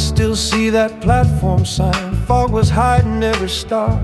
still see that platform sign. Fog was hiding every star.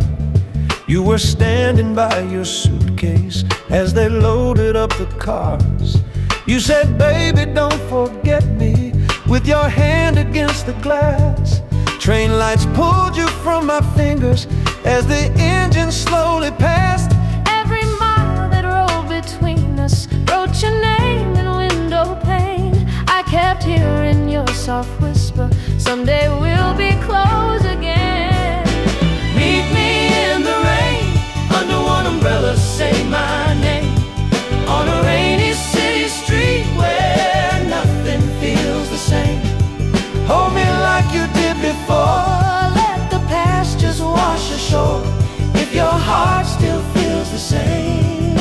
You were standing by your suitcase as they loaded up the cars. You said, baby, don't forget me, with your hand against the glass. Train lights pulled you from my fingers as the engine slowly passed. Every mile that rolled between us wrote your name in window pane. I kept hearing your soft whisper, someday we'll be close again. Meet me in the rain, under one umbrella, say my name, on a rainy city street where nothing feels the same. Hold me like you did before. Let the past just wash ashore, if your heart still feels the same.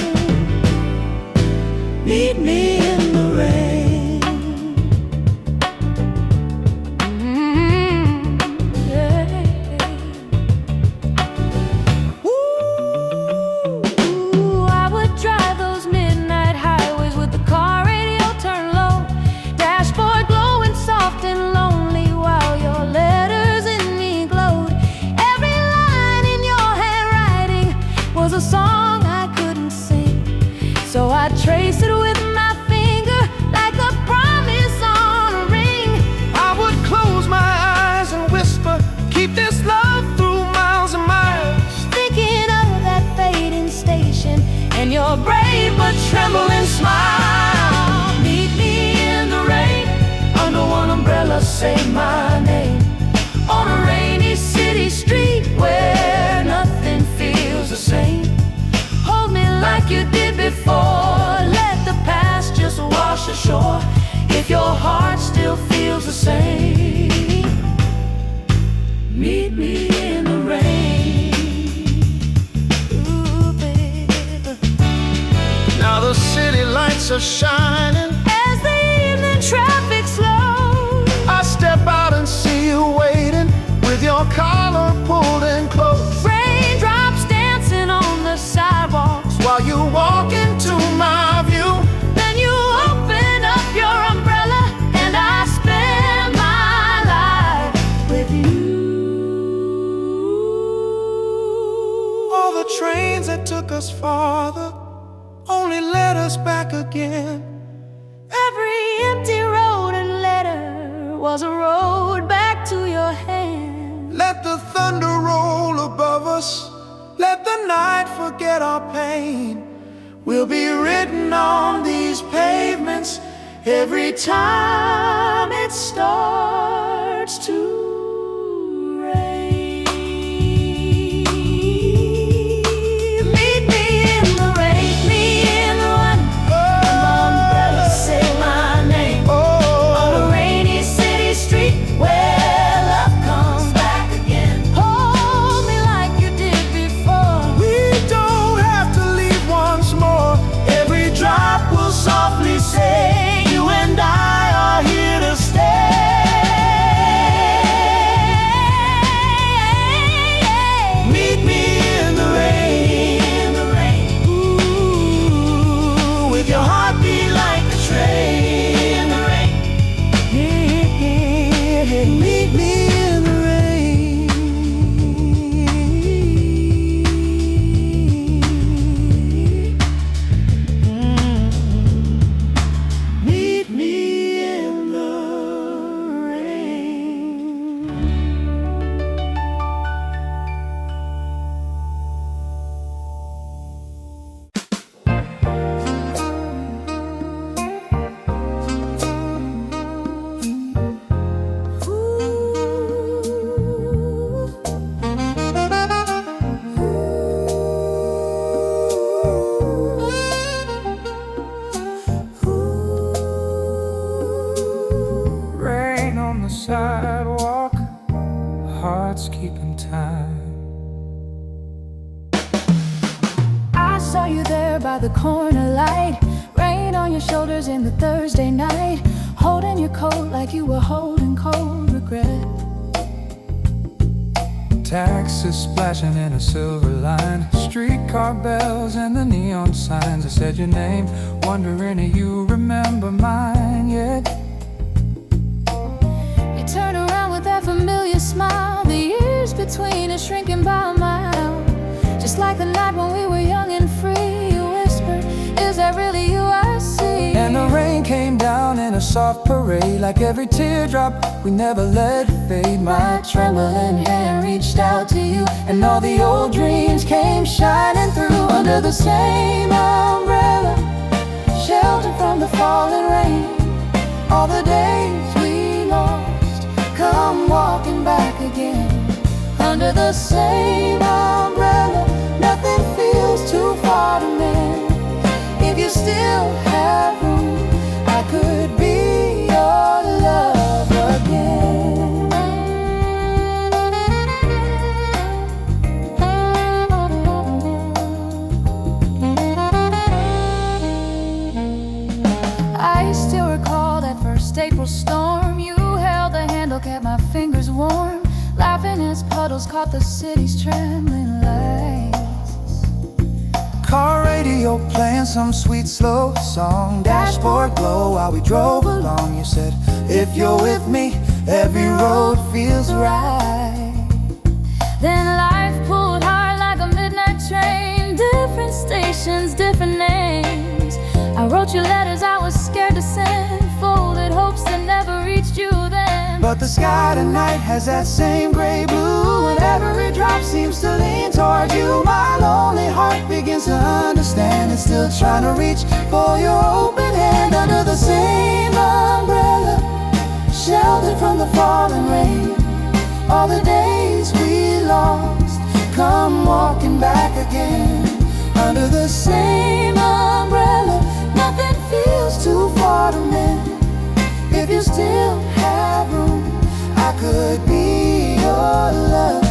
Meet me in the rain. So I trace it with my finger like a promise on a ring. I would close my eyes and whisper, keep this love through miles and miles. Thinking of that fading station and your brave but trembling smile. Meet me in the rain, under one umbrella, say my name, on a rainy city street where nothing feels the same. Hold me like you did before. Let the past just wash ashore, if your heart still feels the same. Meet me in the rain. Ooh, baby. Now the city lights are shining As the evening traffic slows, I step out and see you waiting, with your collar pulled in close. raindrops dancing on the sidewalks While you walk into my view, then you open up your umbrella and I spend my life with you. all the trains that took us farther only led us back again. Every empty road and letter was a road back to your hand. Let the thunder roll above us, let the night forget our pain. We'll be written on these pavements every time it starts to rain. Meet me in the rain, me in the one umbrella, say my name, on a rainy city street where love comes back again. Hold me like you did before. We don't have to leave once more. Every drop will softly say, you and I are here to stay. Meet me in the rain, ooh, with your heartbeat like a train. In the rain, meet me in the rain. Meet me in the rain. Rain on the sidewalk, hearts keeping time. I saw you there by the corner light, rain on your shoulders in the Thursday night, holding your coat like you were holding cold regret. Taxis splashing in a silver line, streetcar bells and the neon signs. I said your name, wondering if you remember mine yet. You turn around with soft parade. Like every teardrop, we never let it fade. My trembling hand reached out to you, and all the old dreams came shining through. Under the same umbrella, sheltered from the falling rain. All the days we lost come walking back again. Under the same umbrella, nothing feels too far to mend. If you still have room, I could be your love again. I still recall that first April storm. You held the handle, kept my fingers warm, laughing as puddles caught the city's trembling lights. Car radio playing some sweet slow song, dashboard glow while we drove along. You said, if you're with me, every road feels right. Then life pulled hard like a midnight train. Different stations, different names. I wrote you letters I was scared to send, folded hopes that never reached you then. But the sky tonight has that same gray blue, and every drop seems to lean toward you. My lonely heart begins to understand. It's still trying to reach for your open hand. Under the same umbrella, sheltered from the falling rain. All the days we lost come walking back again. Under the same umbrella, nothing feels too far to mend. If you still have room, I could be your love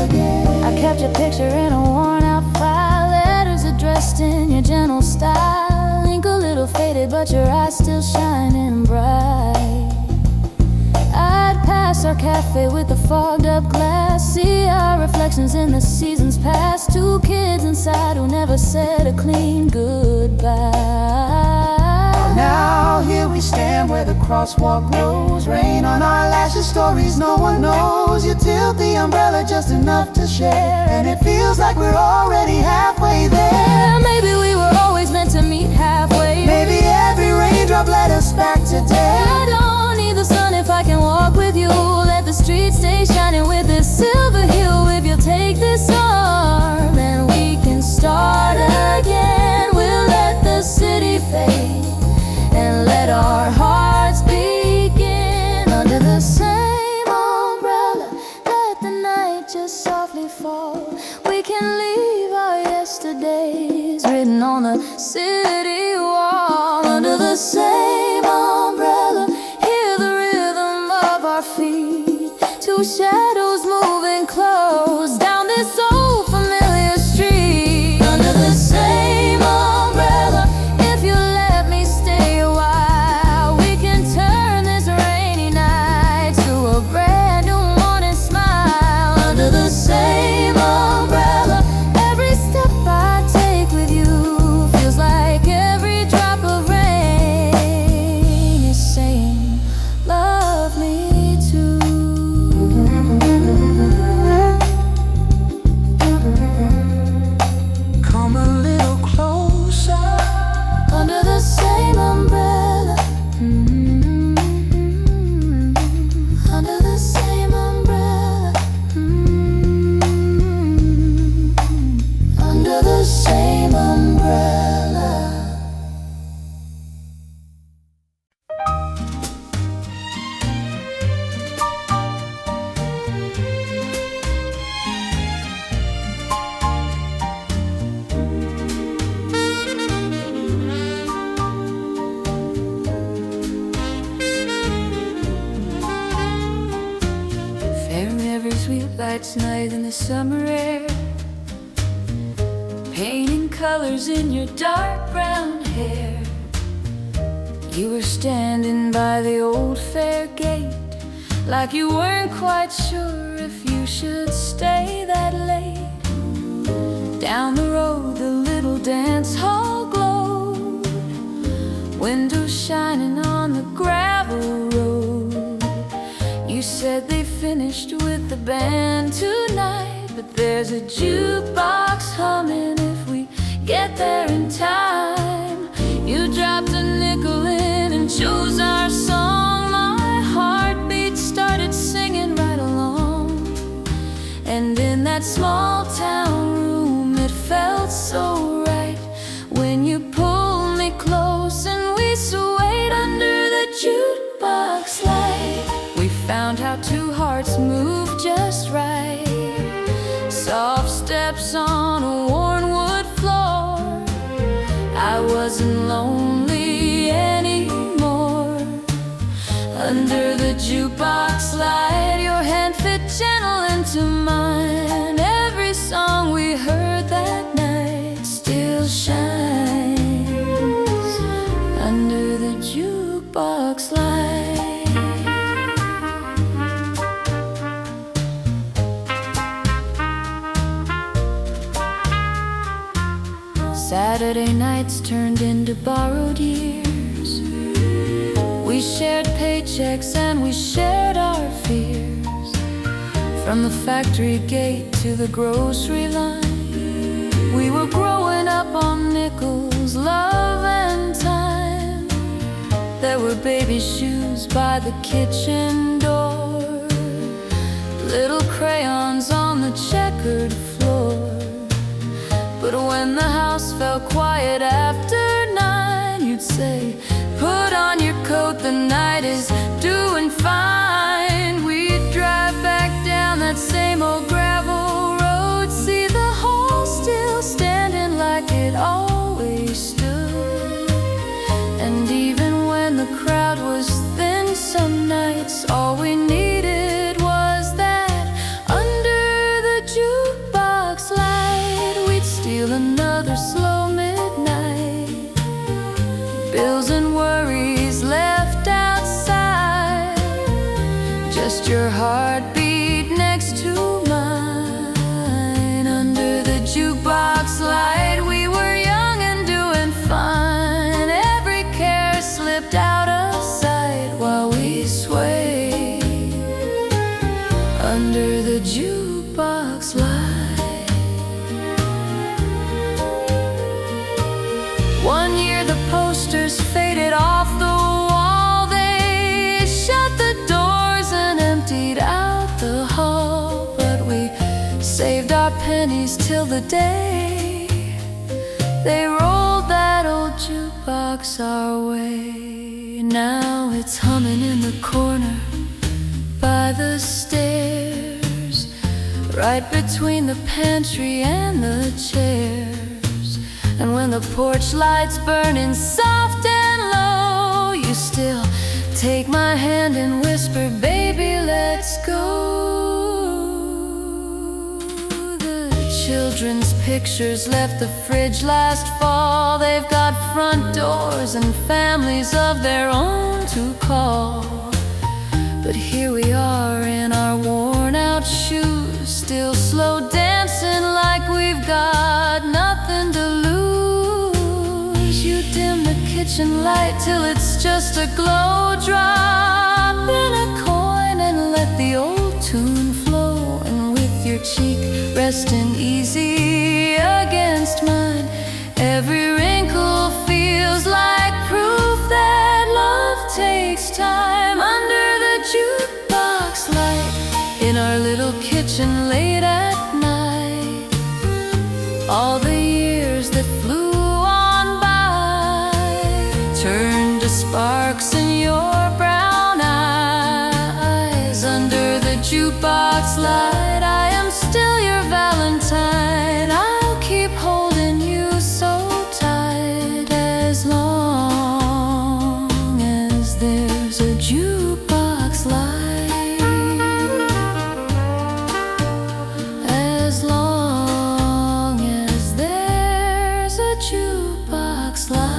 again. I kept your picture in a worn out file, letters addressed in your gentle style. Ink a little faded, but your eyes still shining bright. I'd pass our cafe with the fogged up glass, see our reflections in the seasons past. Two kids inside who never said a clean goodbye. Now here we stand where the crosswalk grows. Rain on our lashes, stories no one knows. You tilt the umbrella just enough to share, and it feels like we're already halfway there. Maybe we were always meant to meet halfway. Maybe every raindrop led us back today. I don't need the sun if I can walk with you. Let the streets stay shining with this silver hue. If you'll take this arm, and we can start again. We'll let the city fade and let our hearts begin. Under the same umbrella, let the night just softly fall. We can leave our yesterdays written on the city wall. Under the same umbrella, hear the rhythm of our feet. Two shadows moving close down this old familiar street. Under the same umbrella, if you let me stay a while, we can turn this rainy night to a brand new morning smile. Under the same umbrella, every step I take with you feels like every drop of rain is saying, love me too. Come a little closer. Under the same umbrella, under the same umbrella, under the same umbrella. Fair memories, sweet lights, night in the summer air, painting colors in your dark brown hair. You were standing by the old fair gate, like you weren't quite sure if you should stay that late. Down the road, the little dance hall glowed, windows shining on the gravel road. You said they finished with the band tonight, but there's a jukebox humming if we get there in time. You dropped a nickel in and chose our song, my heartbeat started singing right along. And in that small town room it felt so right when you pulled me close and we swayed under the jukebox light. We found how two hearts move just right. Soft steps on a worn wood floor. I wasn't lonely anymore. Under the jukebox light, your hand fit gentle into mine. Every song we heard that night still shines under the jukebox light. Saturday nights turned into borrowed years. We shared paychecks and we shared our fears. From the factory gate to the grocery line, we were growing up on nickels, love and time. There were baby shoes by the kitchen door, little crayons on the checkered floor. But when the house fell quiet after 9, you'd say, put on your coat, the night is doing fine. We'd drive back down that same old gravel road, see the hall still standing like it always stood. And even when the crowd was thin some nights, all we needed was that under the jukebox light, we'd steal another slow midnight. Bills and worries left outside, just your heartbeat next to mine. Under the jukebox light, we were young and doing fine. Every care slipped out of sight while we swayed under the jukebox light. One year the posters faded off the wall. They shut the doors and emptied out the hall. But we saved our pennies till the day they rolled that old jukebox our way. Now it's humming in the corner by the stairs, right between the pantry and the chairs. And when the porch lights burning soft and low, you still take my hand and whisper, baby, let's go. The children's pictures left the fridge last fall. They've got front doors and families of their own to call. But here we are in our worn out shoes, still slow dancing like we've got nothing to lose. You dim the kitchen light till it's just a glow. Drop in a coin and let the old tune flow. And with your cheek resting easy against mine, every wrinkle feels like proof that love takes time. Under the jukebox light in our little kitchen late at night, all the years that flew on by turned to sparks in your brown eyes. Under the jukebox light, I am still your Valentine. I'll keep holding you so tight as long as there's a jukebox light. As long as there's a jukebox light.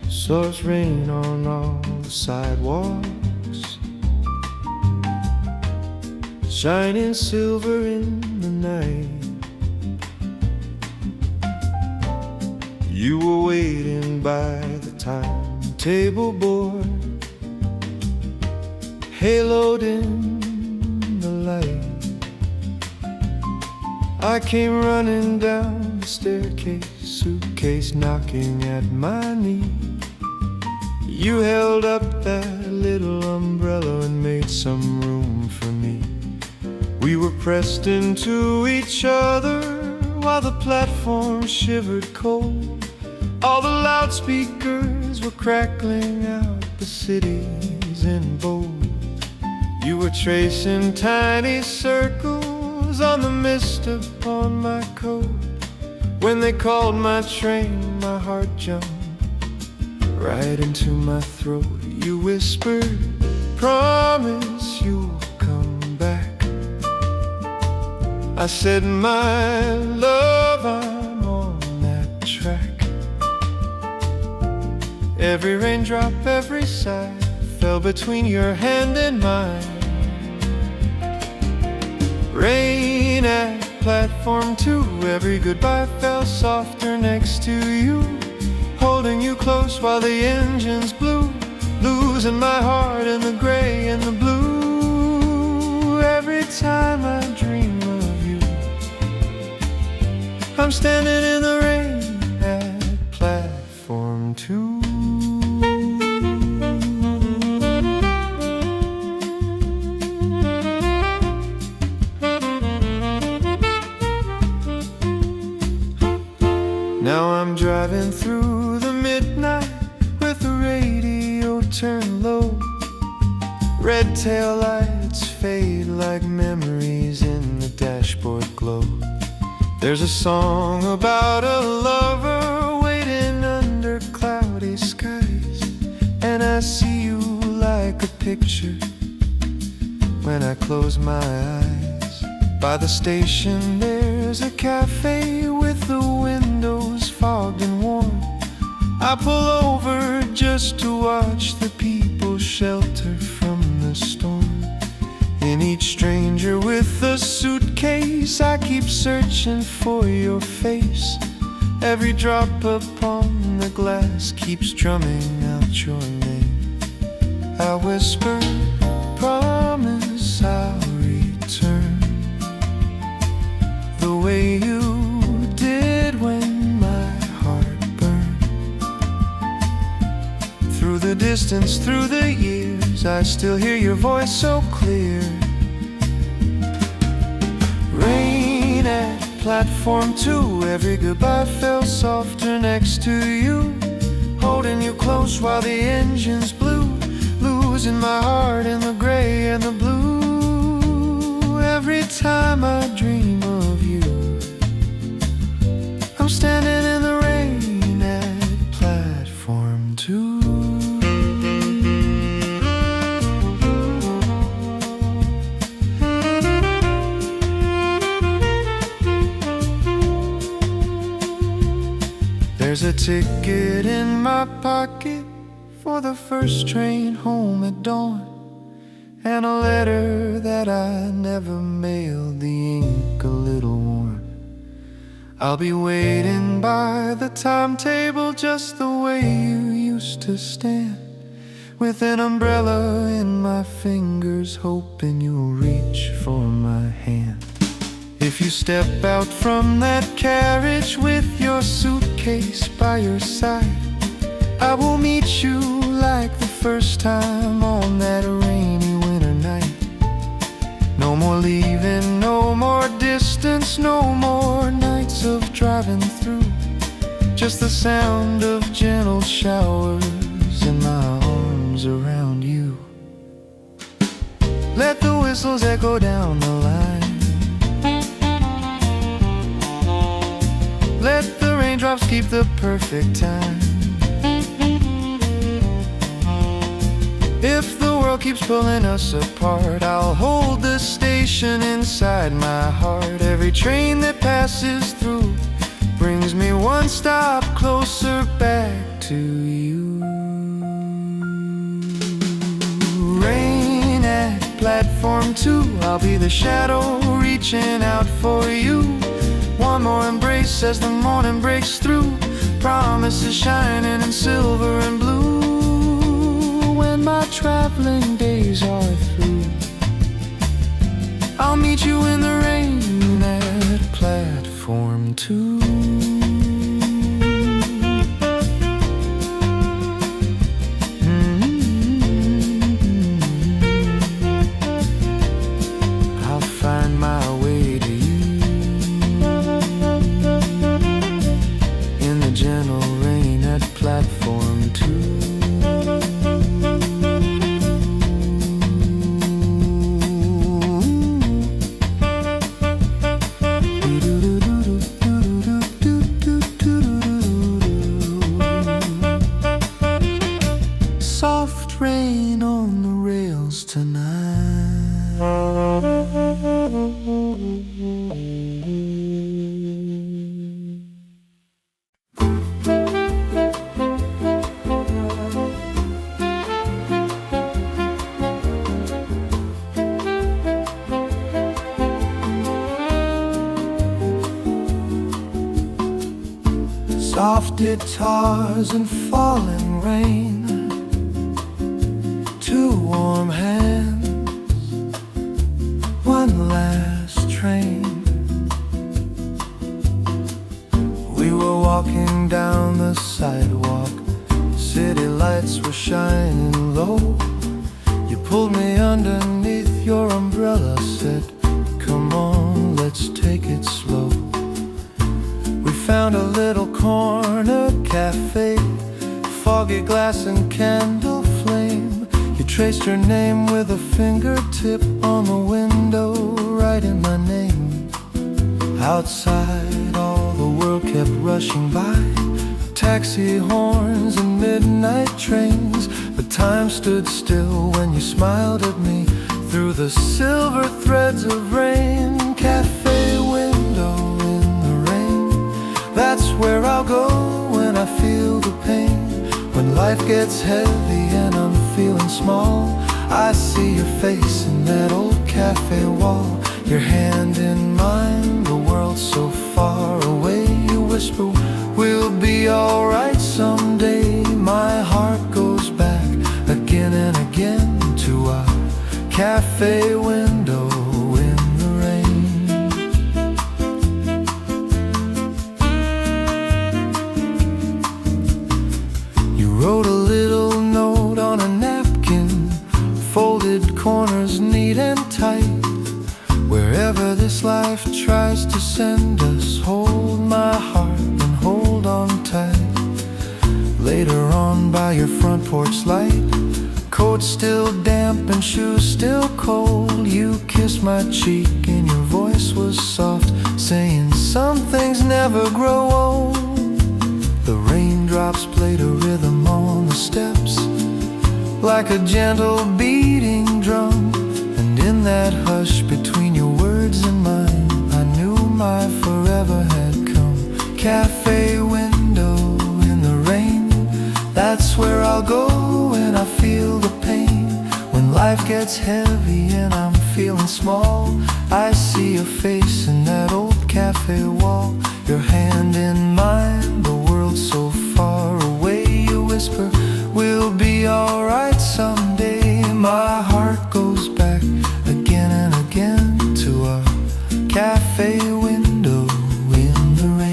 So it's rain on all the sidewalks, shining silver in the night. You were waiting by the timetable board, haloed in the light. I came running down the staircase, suitcase knocking at my knee. You held up that little umbrella and made some room for me. We were pressed into each other while the platform shivered cold. All the loudspeakers were crackling out the cities in bold. You were tracing tiny circles on the mist upon my coat. When they called my train, my heart jumped right into my throat. You whispered, promise you'll come back. I said, my love, I'm on that track. Every raindrop, every sigh fell between your hand and mine. Rain at platform 2, every goodbye fell softer next to you, holding you close while the engines blew, losing my heart in the gray and the blue. Every time I dream of you, I'm standing in the rain at platform 2. Now I'm driving through the midnight with the radio turned low. Red tail lights fade like memories in the dashboard glow. There's a song about a lover waiting under cloudy skies, and I see you like a picture when I close my eyes. By the station there's a cafe with the windows fogged and warm. I pull over just to watch the people shelter from the storm. In each stranger with a suitcase, I keep searching for your face. Every drop upon the glass keeps drumming out your name. I whisper, promise I'll return the way you did when my heart burned. Through the distance, through the years, I still hear your voice so clear. Rain at platform 2, every goodbye fell softer next to you, holding you close while the engines blew, losing my heart in the gray and the blue. Every time I dream of you, I'm standing in the rain at platform 2. There's a ticket in my pocket for the first train home at dawn, and a letter that I never mailed, the ink a little worn. I'll be waiting by the timetable just the way you used to stand, with an umbrella in my fingers, hoping you'll reach for my hand. If you step out from that carriage with your suitcase by your side, I will meet you like the first time on that rainy winter night. No more leaving, no more distance, no more nights of driving through, just the sound of gentle showers and my arms around you. Let the whistles echo down the line, let the raindrops keep the perfect time. If the world keeps pulling us apart, I'll hold the station inside my heart. Every train that passes through brings me one stop closer back to you. Rain at platform 2. I'll be the shadow reaching out for you. One more embrace as the morning breaks through. Promises shining in silver and blue. When my traveling days are through, I'll meet you in the rain at platform 2. I'll find my way to you in the gentle rain at platform 2. Soft rain on the rails tonight. Soft guitars and falling rain, two warm hands, one last train. We were walking down the sidewalk, city lights were shining low. You pulled me underneath your umbrella, said, come on, let's take it slow. We found a little corner cafe, foggy glass and candle flame. You traced her name with a fingertip on the window, writing my name. Outside all the world kept rushing by, taxi horns and midnight trains. But time stood still when you smiled at me through the silver threads of rain. Cafe window in the rain, that's where I'll go when I feel the pain. When life gets heavy and I'm feeling small, I see your face in that old cafe wall. Your hand in mine, the world so far away. You whisper, we'll be alright someday. My heart goes back again and again to our cafe window in the rain. You wrote a little note on a napkin, folded corners neat and tight. Wherever this life tries to send us, hold my heart and hold on tight. Later on by your front porch light, coat still damp and shoes still cold, you kissed my cheek and your voice was soft, saying some things never grow old. The raindrops played a rhythm on the steps, like a gentle beating drum. And in that hush between your words and mine, I knew my forever had come. Cafe window in the rain, that's where I'll go when I feel the pain. When life gets heavy and I'm feeling small, I see your face in that old cafe wall. Your hand in mine, the world so far away. You whisper, we'll be alright someday. My heart goes back again and again to our cafe window in the rain.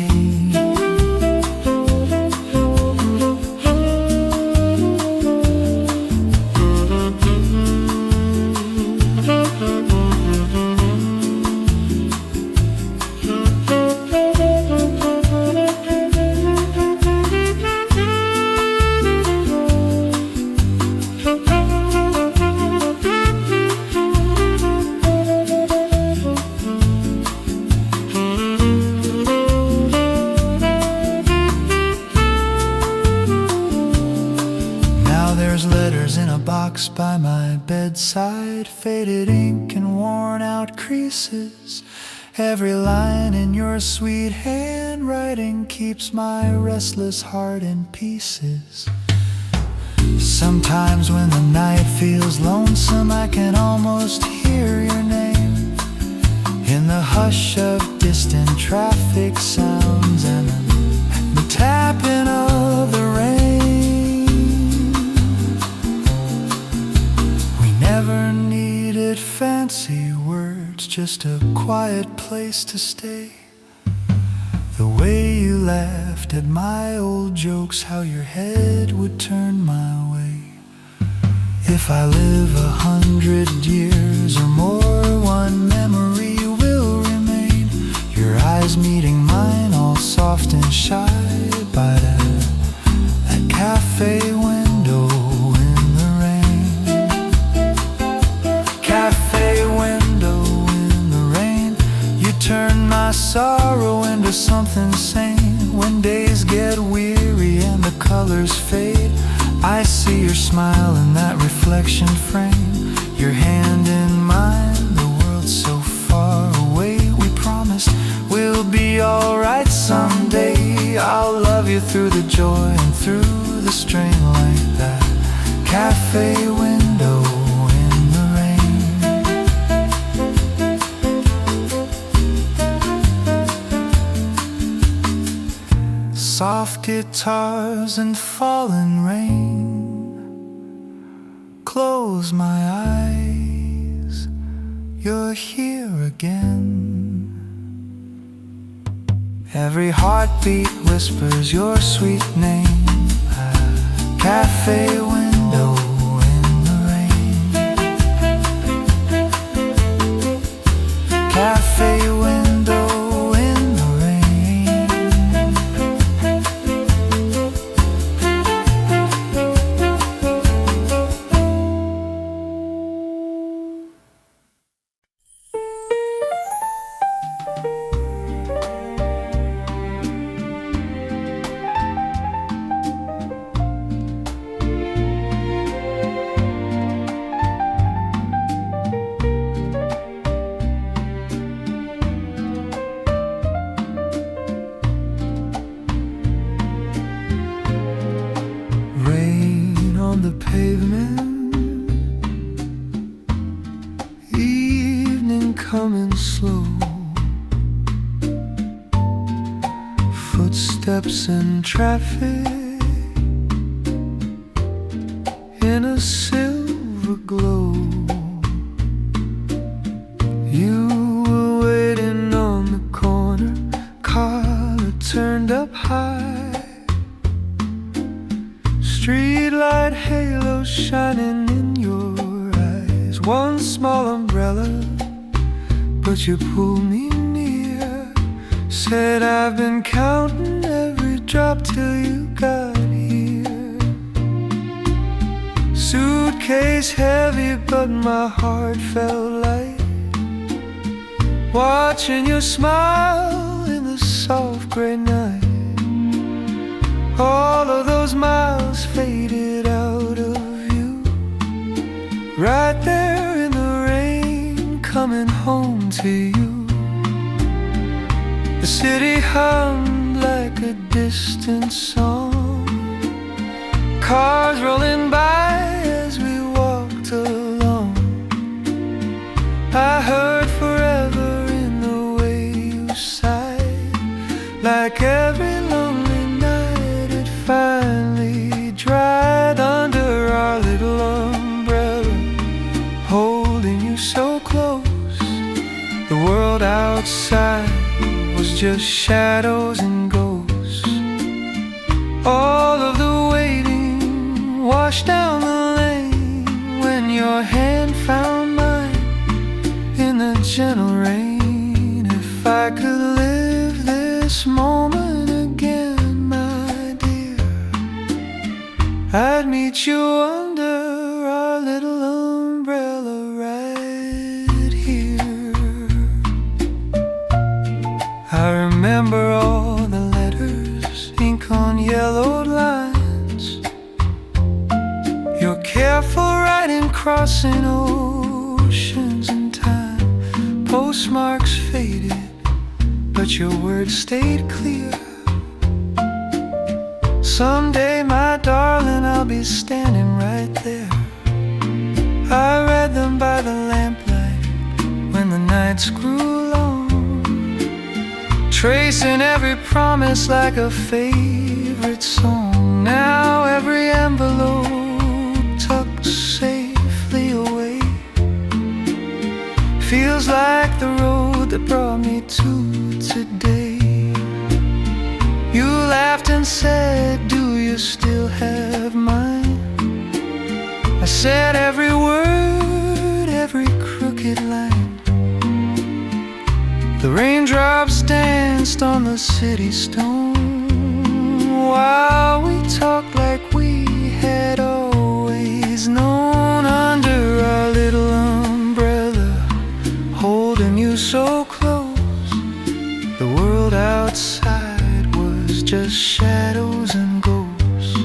By my bedside, faded ink and worn out creases. Every line in your sweet handwriting keeps my restless heart in pieces. Sometimes when the night feels lonesome, I can almost hear your name in the hush of distant traffic sounds and the tapping of the rain. We never needed fancy words, just a quiet place to stay. The way you laughed at my old jokes, how your head would turn my way. If I live 100 years or more, one memory will remain. Your eyes meeting mine, all soft and shy, by that cafe window in the rain. Cafe window in the rain, you turn my sorrow into something sane. When days get weary and the colors fade, I see your smile in that reflection frame. Your hand in mine, the world's so far away. We promised we'll be alright someday. I'll love you through the joy and through the strain, like that cafe window in the rain. Soft guitars and falling rain. Close my eyes, you're here again. Every heartbeat whispers your sweet name. A cafe window in the rain. Cafe window in the rain. On the pavement, evening coming slow, footsteps in traffic in a silver glow. You were waiting on the corner, collar turned up high. Streetlight halo shining in your eyes. One small umbrella, but you pulled me near. Said I've been counting every drop till you got here. Suitcase heavy, but my heart felt light, watching you smile in the soft gray night. All of those miles faded out of view, right there in the rain, coming home to you. The city hummed like a distant song, cars rolling by as we walked along. I heard forever in the way you sighed, like every lonely finally dried under our little umbrella, holding you so close. The world outside was just shadows and ghosts. All of the waiting washed down the lane when your hand found mine in the gentle rain. If I could live this moment again, I'd meet you under our little umbrella right here. I remember all the letters, ink on yellowed lines, your careful writing crossing oceans and time. Postmarks faded, but your words stayed clear. Someday, my darling, I'll be standing right there. I read them by the lamplight when the nights grew long, tracing every promise like a favorite song. Now every envelope tucked safely away feels like the road that brought me to today. You laughed and said, do you still have mine? I said every word, every crooked line. The raindrops danced on the city stone while we talked like we had always known. Under our little umbrella, holding you so close, the world outside was just shadows and ghosts.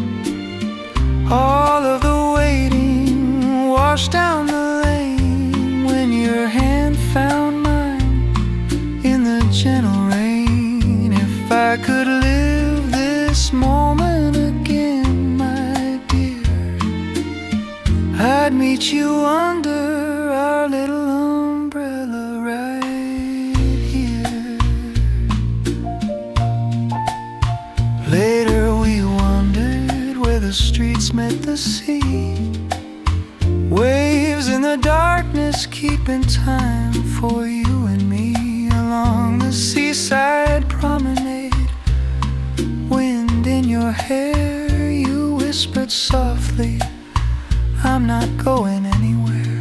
All of the waiting washed down the lane when your hand found mine in the gentle rain. If I could live this moment again, my dear, I'd meet you under our little umbrella right here. Later we wandered where the streets met the sea, waves in the darkness keeping time for you and me. Along the seaside promenade, wind in your hair, you whispered softly, I'm not going anywhere.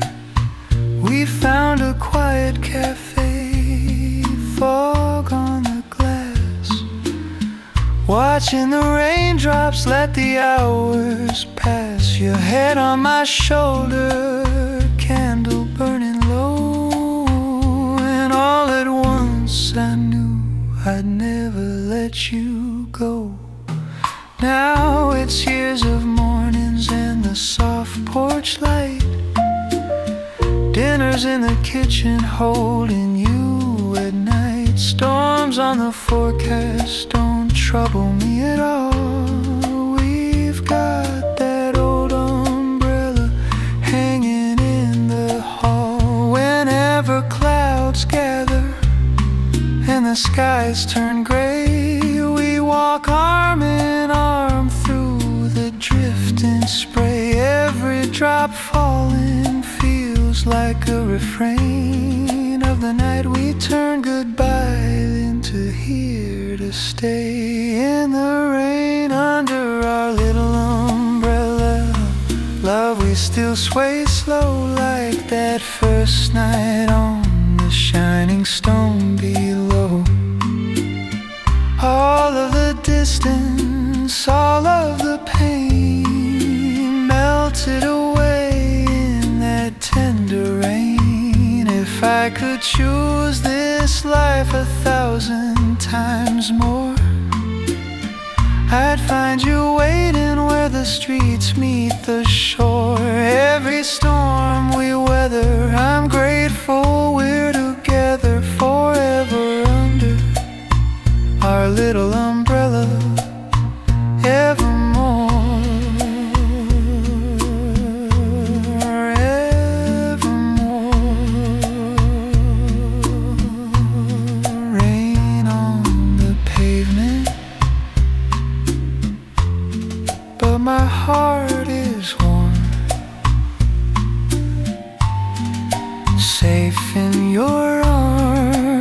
We found a quiet cafe, fog on the glass, watching the raindrops let the hours pass. Your head on my shoulder, candle burning low, and all at once I knew I'd never let you go. Now it's years of mornings and the soft porch light, dinners in the kitchen holding you at night. Storms on the forecast don't trouble me at all. We've got that old umbrella hanging in the hall. Whenever clouds gather and the skies turn gray, we walk arm in arm through the drifting spray. Every drop falling feels like a refrain of the night we turn goodbye into here to stay. In the rain under our little umbrella, love, we still sway slow like that first night on the shining stone below. All of the distance, all of the pain melted away in that tender rain. If I could choose this life 1,000 times more, I'd find you waiting where the streets meet the shore. Every storm we weather, I'm grateful we're together forever under our little umbrella, evermore, evermore. Rain on the pavement, but my heart is warm, safe in your arms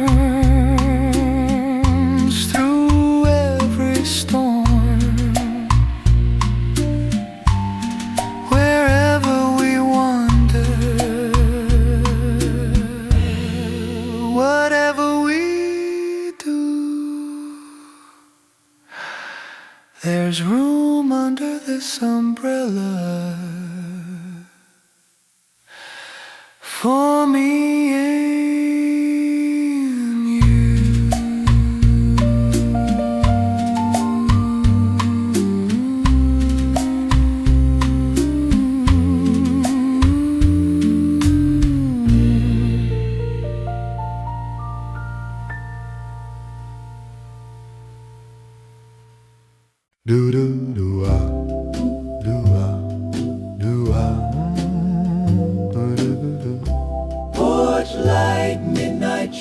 through every storm. Wherever we wander, whatever we do, there's room under this umbrella for me and you. Do do do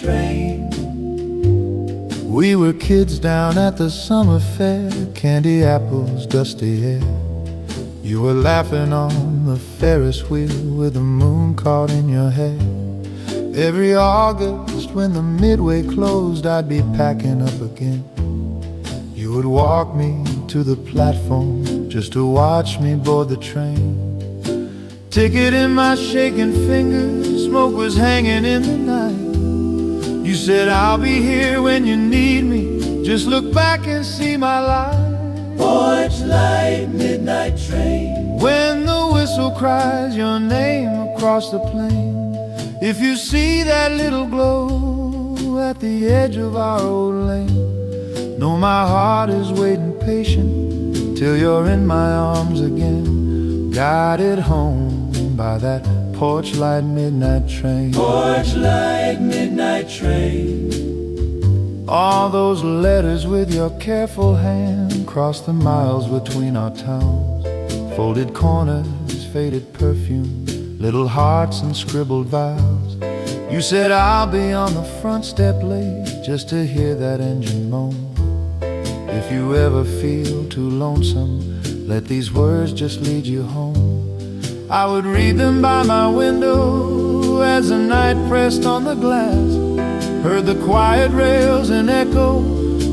train. We were kids down at the summer fair, candy apples, dusty air. You were laughing on the Ferris wheel with the moon caught in your hair. Every August when the Midway closed, I'd be packing up again. You would walk me to the platform just to watch me board the train. Ticket in my shaking fingers, smoke was hanging in the night. You said, I'll be here when you need me, just look back and see my light. Porch light, midnight train. When the whistle cries your name across the plain, if you see that little glow at the edge of our old lane, know my heart is waiting patient till you're in my arms again, guided home by that porch light midnight train. Porch light, midnight train. All those letters with your careful hand cross the miles between our towns. Folded corners, faded perfume, little hearts and scribbled vows. You said I'll be on the front step late just to hear that engine moan. If you ever feel too lonesome, let these words just lead you home. I would read them by my window as the night pressed on the glass. Heard the quiet rails and echo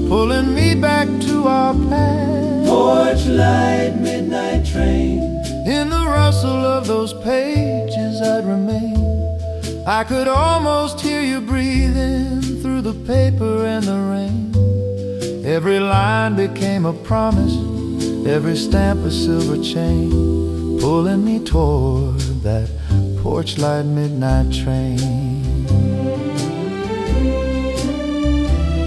pulling me back to our past. Porch light, midnight train. In the rustle of those pages I'd remain. I could almost hear you breathing through the paper and the rain. Every line became a promise, every stamp a silver chain, pulling me toward that porch light midnight train.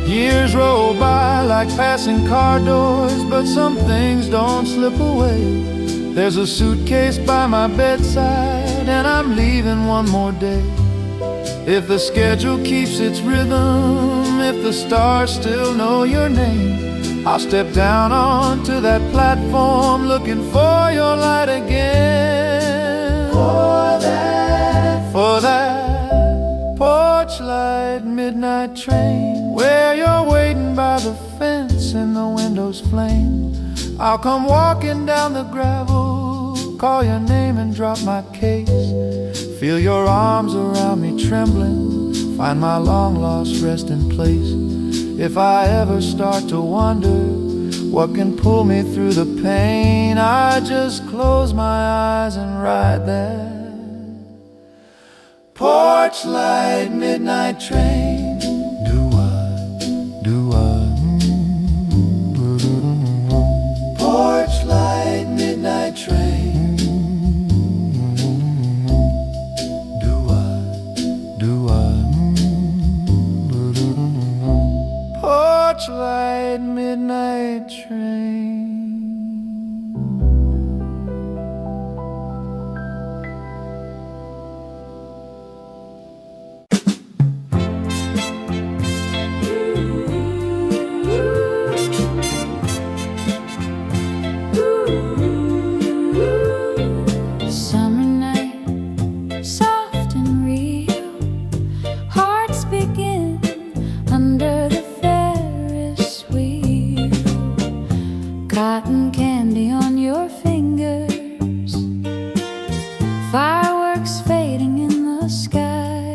Years roll by like passing car doors, but some things don't slip away. There's a suitcase by my bedside, and I'm leaving one more day. If the schedule keeps its rhythm, if the stars still know your name, I'll step down onto that platform looking for your light again. For that porch light midnight train, where you're waiting by the fence and the windows flame. I'll come walking down the gravel, call your name and drop my case. Feel your arms around me trembling, find my long lost resting place. If I ever start to wonder what can pull me through the pain, I just close my eyes and ride that porch light midnight train. Porch light, midnight train. Porch light midnight train. Cotton candy on your fingers, fireworks fading in the sky.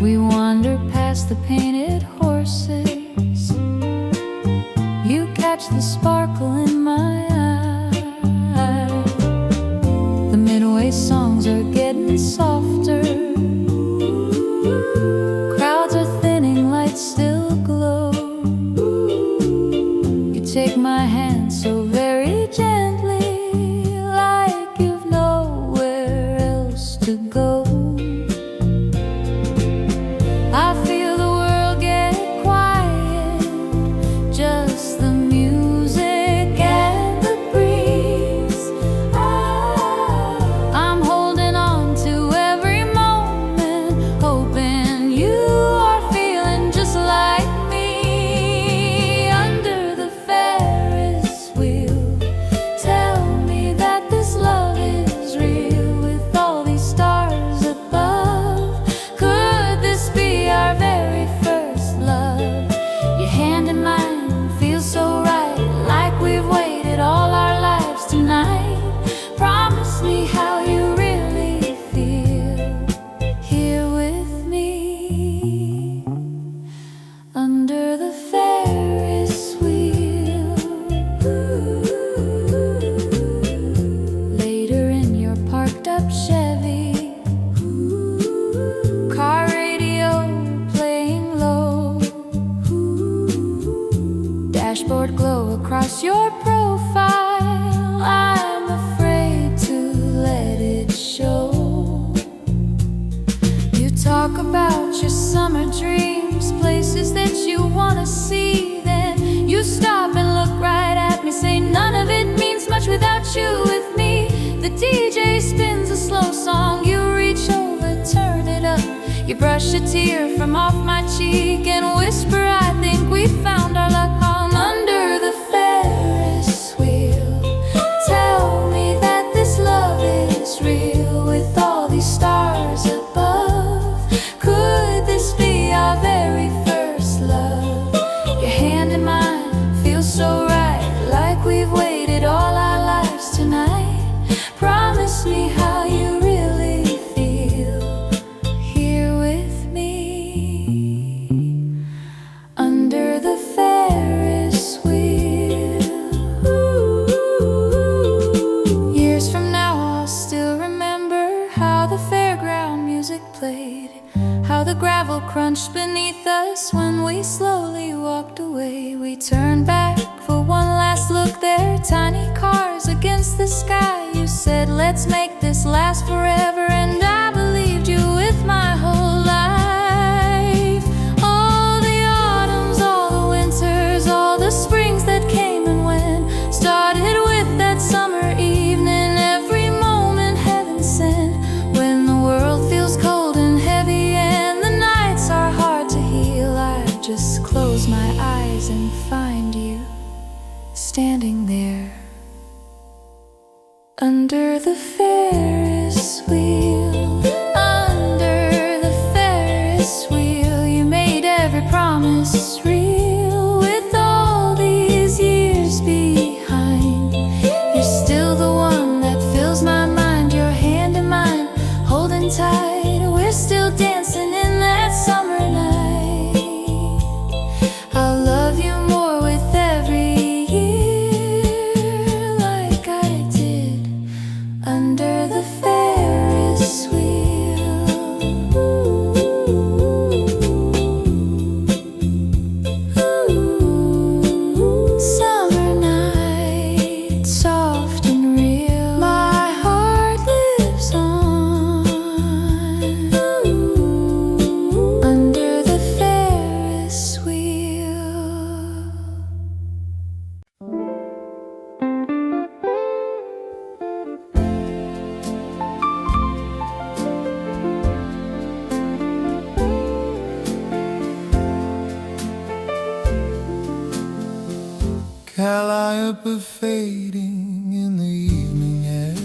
We wander past the painted horses, you catch the sparkle in my eye. The Midway songs are getting softer, crowds are thinning, lights still glow. Take my hand so very gently, like you've nowhere else to go. I feel the world get quiet, just the music across your profile. I'm afraid to let it show. You talk about your summer dreams, places that you wanna see. Then you stop and look right at me, say none of it means much without you with me. The DJ spins a slow song, you reach over, turn it up. You brush a tear from off my cheek and whisper, I think we found our luck on under the Ferris wheel. Tell me that this love is real with all these stars above. Could this be our very first love? Your hand in mine feels so right, like we've waited all our lives tonight. Promise me how you really feel here with me under the Ferris wheel. Years from now I'll still remember how the fairground music played, how the gravel crunched beneath us when we slowly walked away. We turned back for one last look there, tiny cars against the sky. You said, let's make this last forever, and I believed you with my whole life. All the autumns, all the winters, all the springs that came and went, started with that summer evening. Every moment heaven sent, when the world feels cold and heavy and the nights are hard to heal, I just close my eyes and find you standing there under the Ferris wheel. Under the Ferris wheel, you made every promise real. With all these years behind, you're still the one that fills my mind. Your hand in mine, holding tight, we're still dancing in that summer night. I'll love you more with every year, like I did under the Ferris wheel. Summer night, soft and real, my heart lives on under the Ferris wheel. Calliope fading in the evening air,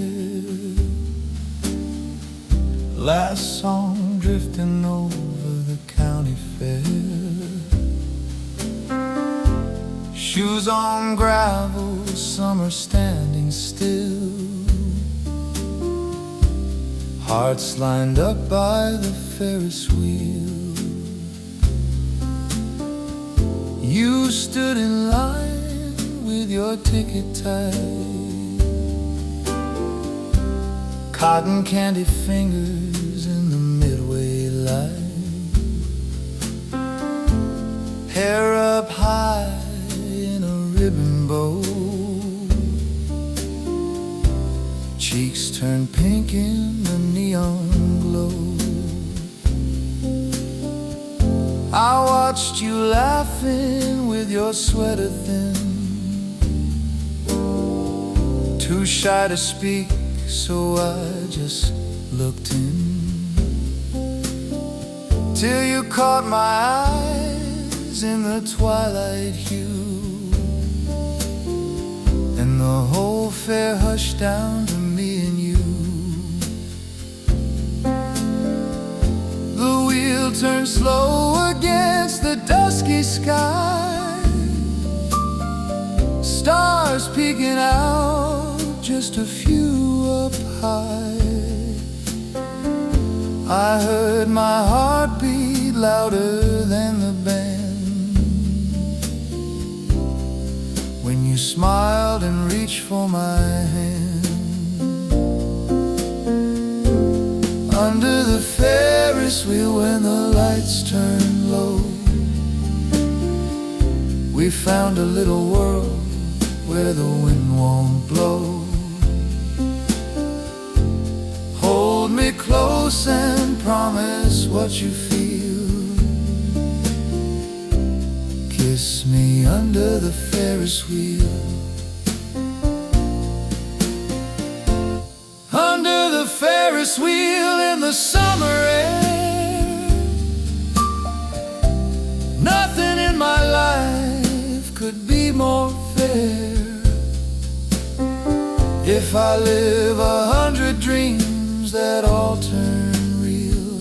last song drifting over the county fair. Shoes on gravel, summer standing still, hearts lined up by the Ferris wheel. You stood in line with your ticket tied, cotton candy fingers in the midway line, hair up high in a ribbon bow, cheeks turned pink in the neon glow. I watched you laughing with your sweater thin, too shy to speak, so I just looked in, till you caught my eyes in the twilight hue, and the whole fair hushed down to me and you. The wheel turned slow against the dusky sky, stars peeking out, just a few up high. I heard my heart beat louder than the band when you smiled and reached for my hand. Under the Ferris wheel when the lights turned low, we found a little world where the wind won't blow. Hold me close and promise what you feel. Kiss me under the Ferris wheel. Under the Ferris wheel in the summer air. Nothing in my life could be more fair. If I live 100 dreams that all turn real,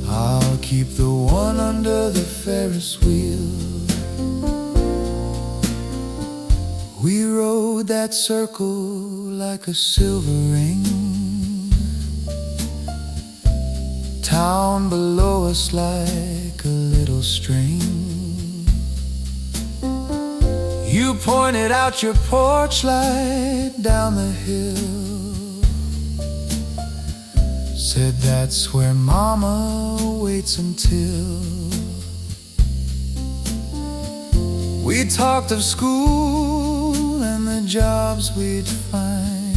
I'll keep the one under the Ferris wheel. We rode that circle like a silver ring. Town below us like a little string. You pointed out your porch light down the hill. Said that's where Mama waits until. We talked of school and the jobs we'd find,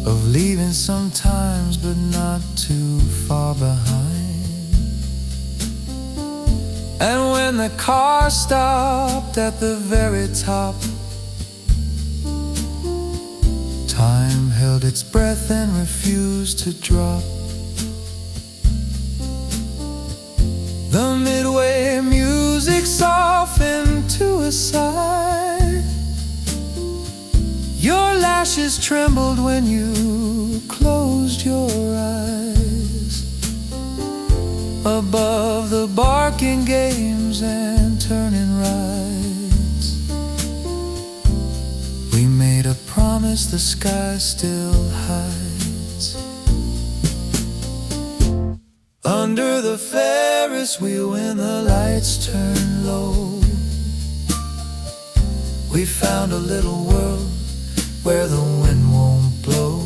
of leaving sometimes but not too far behind. And when the car stopped at the very top, time held its breath and refused to drop. The midway music softened to a sigh. Your lashes trembled when you closed your eyes. Above the barking games and turning rides, we made a promise the sky still hides. Under the Ferris wheel when the lights turn low, we found a little world where the wind won't blow.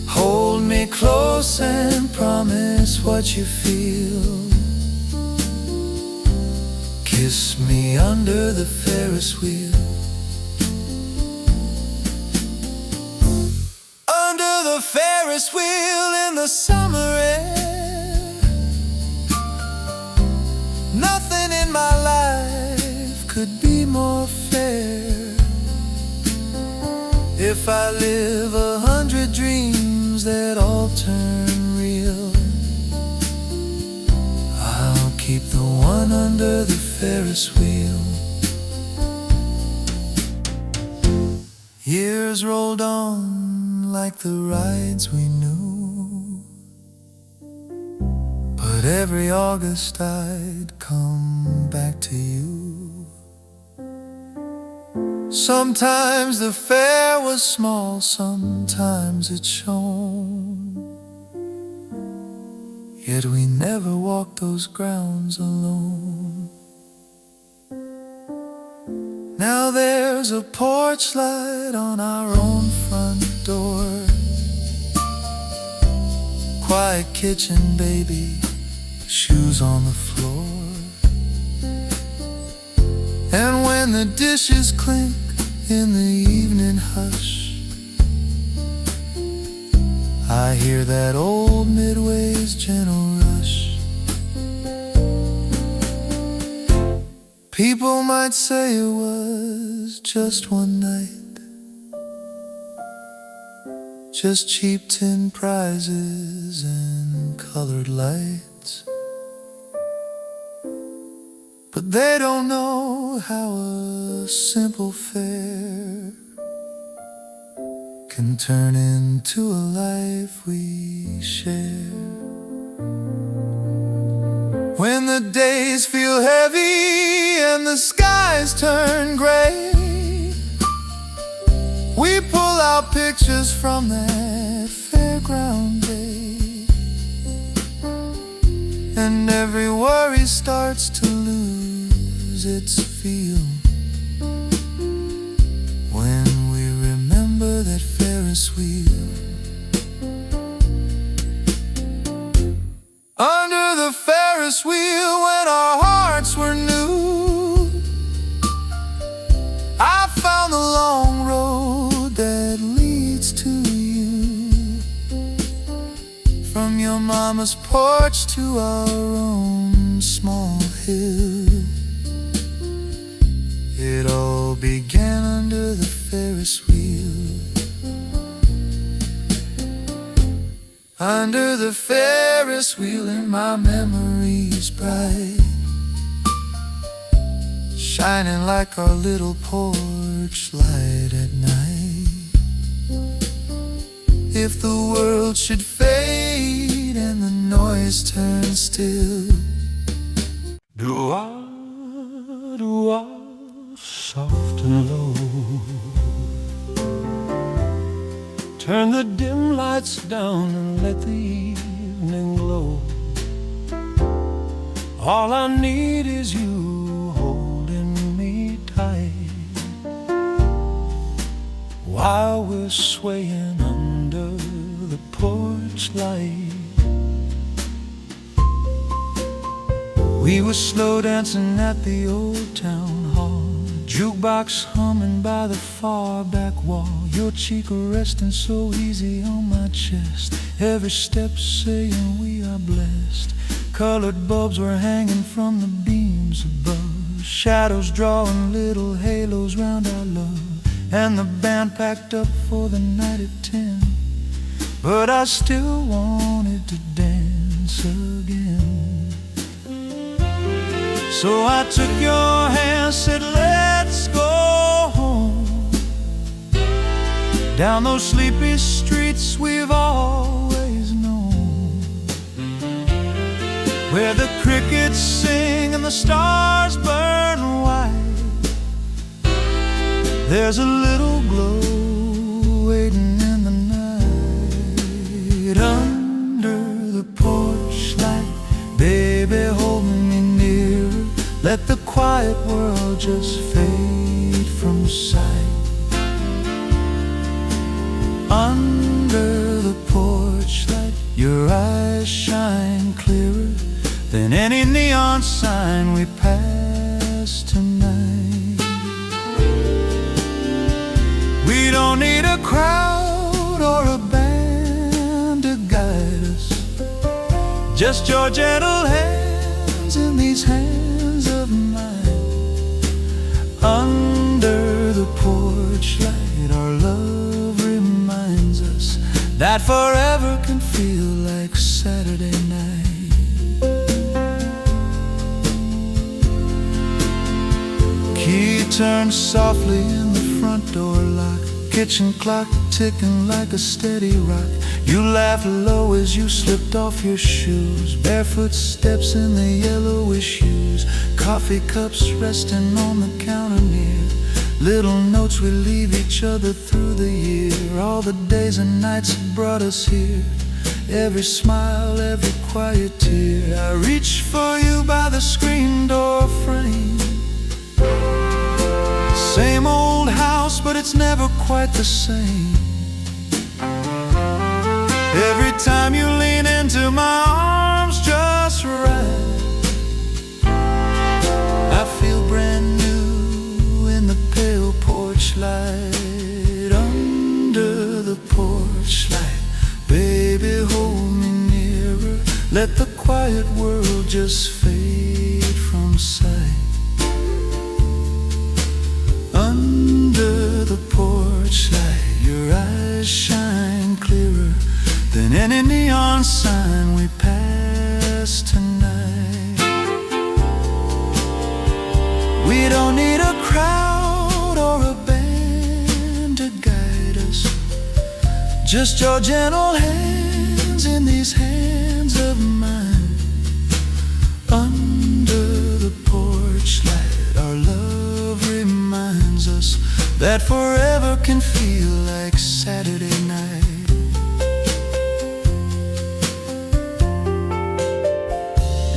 Hold me close and promise what you feel. Kiss me under the Ferris wheel. Under the Ferris wheel in the summer air. Nothing in my life could be more fair. If I live 100 dreams that all turn real, I'll keep the one under the Ferris wheel. Years rolled on like the rides we knew, but every August I'd come back to you. Sometimes the fare was small, sometimes it shone, yet we never walked those grounds alone. Now there's a porch light on our own front door. Quiet kitchen, baby, shoes on the floor. And when the dishes clink in the evening hush, I hear that old Midway's gentle rush. People might say it was just one night, just cheap tin prizes and colored lights, but they don't know how a simple fare can turn into a life we share. When the days feel heavy and the skies turn gray, we pull out pictures from that fairground day, and every worry starts to lose its feel when we remember that Ferris wheel. Under the Ferris wheel when our hearts from your mama's porch to our own small hill. It all began under the Ferris wheel. Under the Ferris wheel in my memories bright, shining like our little porch light at night. If the world should fade and the noise turn still, do-ah, do-ah, soft and low. Turn the dim lights down and let the evening glow. All I need is you holding me tight while we're swaying under the porch light. We were slow dancing at the old town hall, jukebox humming by the far back wall, your cheek resting so easy on my chest, every step saying we are blessed. Colored bulbs were hanging from the beams above, shadows drawing little halos round our love, and the band packed up for the night at 10. But I still wanted to dance again. So I took your hand, said let's go home, down those sleepy streets we've always known, where the crickets sing and the stars burn white. There's a little glow waiting in the night. Under the porch light, baby, hold me nearer. Let the quiet world just fade from sight. Under the porch light, your eyes shine clearer than any neon sign we pass tonight. We don't need a crowd or a band to guide us, just your gentle hands in these hands of mine. Under the porch light, our love reminds us that forever can feel like Saturday night. Key turns softly in the front door lock, kitchen clock ticking like a steady rock. You laughed low as you slipped off your shoes, barefoot steps in the yellowish hues, coffee cups resting on the counter near, little notes we leave each other through the year. All the days and nights that brought us here, every smile, every quiet tear. I reach for you by the screen door frame. Same old house, but it's never quite the same. Every time you lean into my arms just right, I feel brand new in the pale porch light. Under the porch light, baby, hold me nearer. Let the quiet world just fade from sight. Under the porch light, your eyes shine clearer than any neon sign we pass tonight. We don't need a crowd or a band to guide us, just your gentle hands in these hands of mine. Under the porch light, our love reminds us that forever can feel like Saturday night.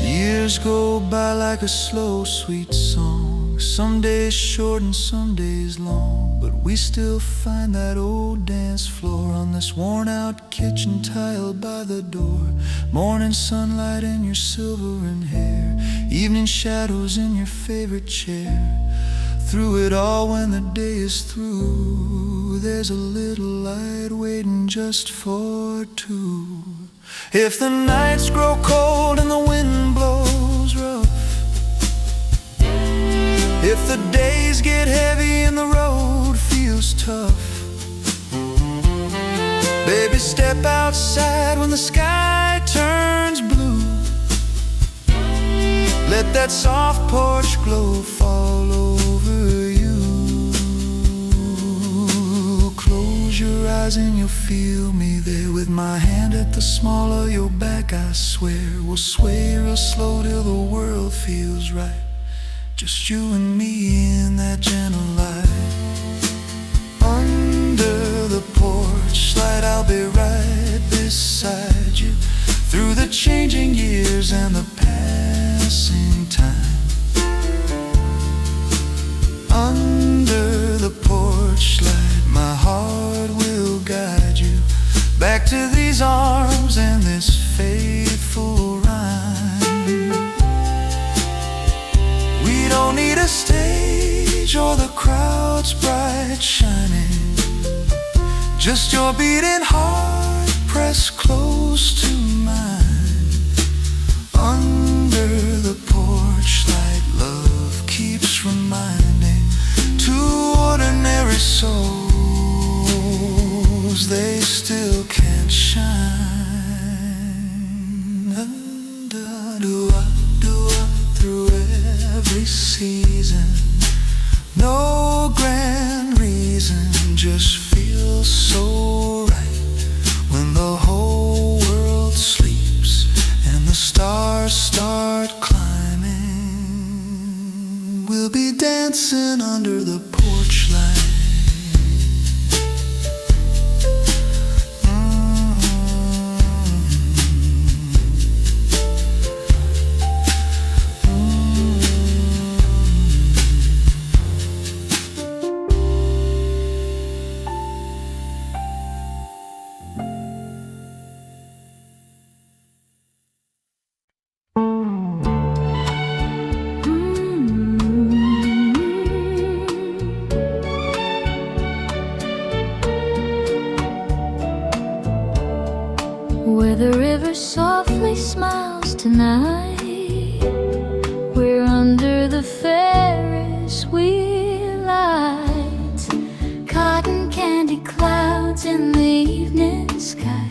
Years go by like a slow, sweet song, some days short and some days long, but we still find that old dance floor on this worn-out kitchen tile by the door. Morning sunlight in your silvering hair, evening shadows in your favorite chair. Through it all, when the day is through, there's a little light waiting just for two. If the nights grow cold and the wind blows rough, if the days get heavy and the road feels tough, baby, step outside when the sky turns blue. Let that soft porch glow fall over you. Close your eyes and you'll feel me there, with my hand at the small of your back. I swear we'll sway real slow till the world feels right, just you and me in that gentle light. Under the porch light, I'll be right beside you, through the changing years and the passing time. Under the porch light, my heart will guide you back to these arms and this faithful rhyme. We don't need a stage or the crowd's bright shining, just your beating heart pressed close to mine. Under the porch light, love keeps reminding two ordinary souls they still can't shine. Through every season, no grand reason, just feels so right when the whole world sleeps and the stars start climbing. We'll be dancing under the porch light. Where the river softly smiles tonight, we're under the Ferris wheel lights, cotton candy clouds in the evening sky.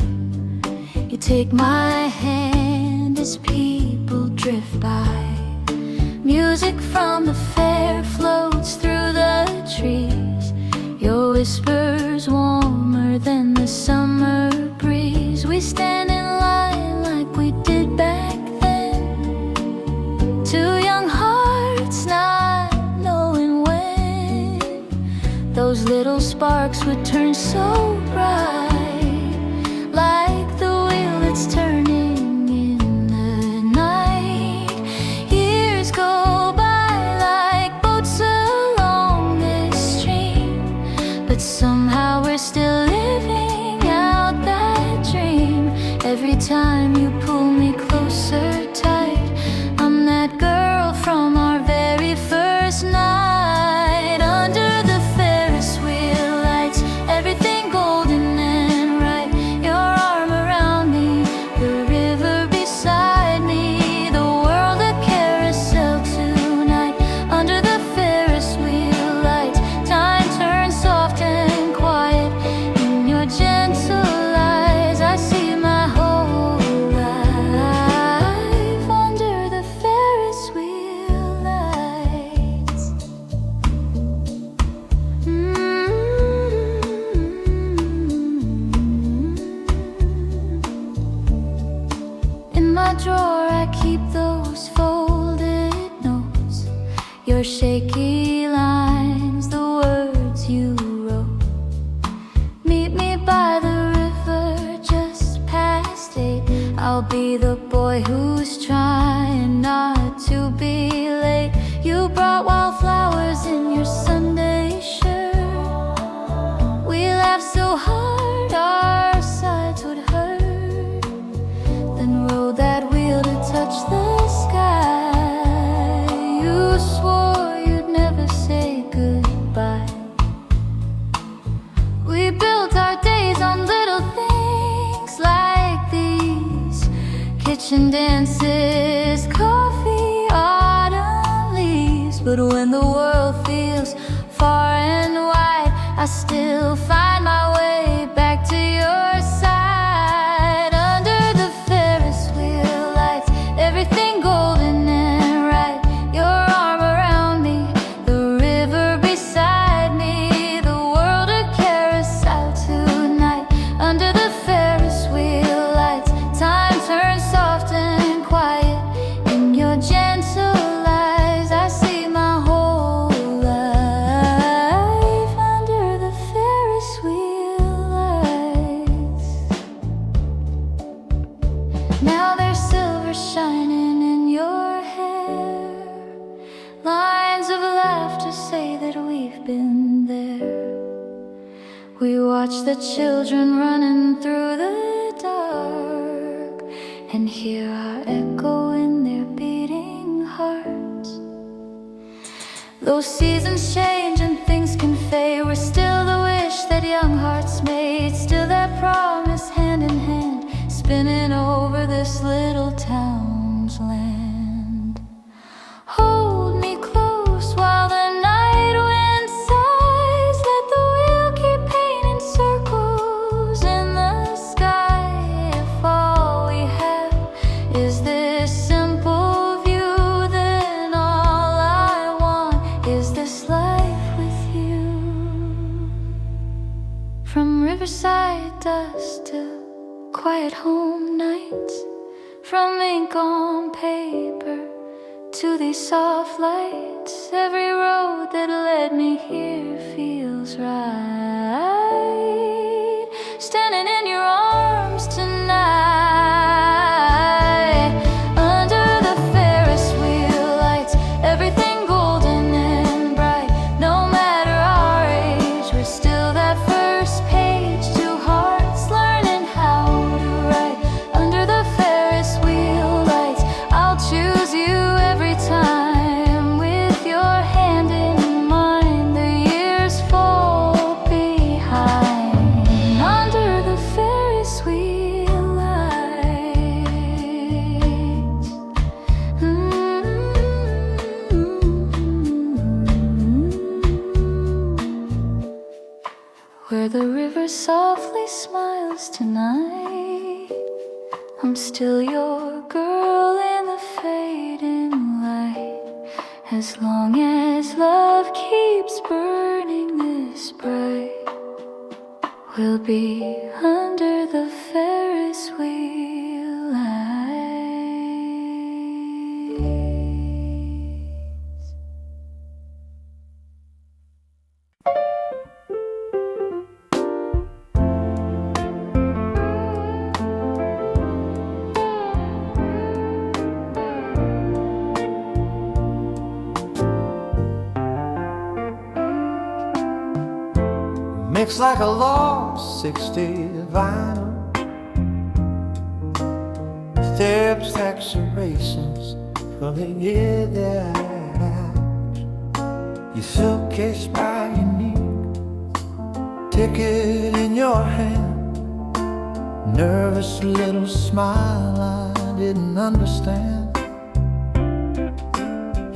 You take my hand as people drift by. Music from the fair floats through the trees, your whispers warmer than the summer breeze. We stand in line like we did back then, two young hearts not knowing when those little sparks would turn so bright, like the wheel that's turning in the night. Years go by like boats along this stream, but somehow we're still living out that dream. Every time you pull me closer tight, I'm that girl from our very first night. Under the Ferris wheel lights, everything golden and right, your arm around me, the river beside me, the world a carousel tonight. Under the Ferris wheel lights, time turns soft and quiet. In your gentle eyes, I see my whole life. Under the Ferris wheel lights. In my drawer I keep those folded notes, your shaky lines, the words you wrote. Meet me by the river just past 8. I'll be the boy who's trying not to be late. You brought wildflowers in your Sunday shirt. We laughed so hard our sides would hurt, then rode that wheel to touch the sky. You swore you'd never say goodbye. We built our days on little things like these. Celebration dances, coffee, autumn leaves. But when the world feels far and wide, I still find my way back to your side. Under the Ferris wheel lights, everything golden and right. Your arm around me, the river beside me, the world a carousel tonight. Under the Ferris wheel lights, time turns soft and quiet. In your gentle eyes, I see my whole life. Under the Ferris wheel lights, now there's silver shining in your hair. Lines of laughter say that we've been there. We watch the children running through the dark and hear our echo in their beating hearts. Though seasons change and things can fade, we're still the wish that young hearts made. Still that promise hand in hand, spinning over this little town's land. Hold me close while the night wind sighs. Let the wheel keep painting circles in the sky. If all we have is this simple view, then all I want is this life with you. From riverside dust to quiet home nights, from ink on paper to these soft lights, every road that led me here feels right. Standing in your arms tonight. Under the Ferris wheel lights, everything golden and bright. No matter our age, we're still that first page. Two hearts learning how to write. Under the Ferris wheel lights, I'll choose you every time. With your hand in mine, the years fall behind. Under the Ferris wheel lights. Where the river softly smiles tonight, I'm still your girl in the fading light. As long as love keeps burning this bright, we'll be under the Ferris wheel lights. Mixed like a lost 60 vinyl, steps, accelerations for the year that your suitcase by your knee, ticket in your hand, nervous little smile I didn't understand.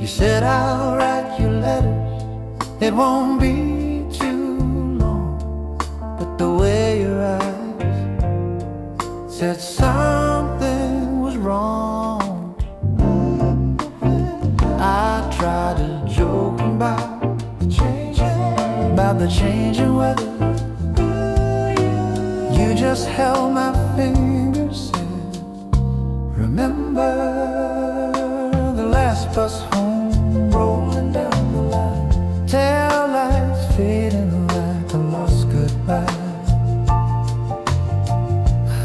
You said I'll write you letters, it won't be the way your eyes said something was wrong. I tried to joke about the changing weather. You just held my finger, said, remember the last bus home, rolling down the line, tail lights fading like a lost goodbye.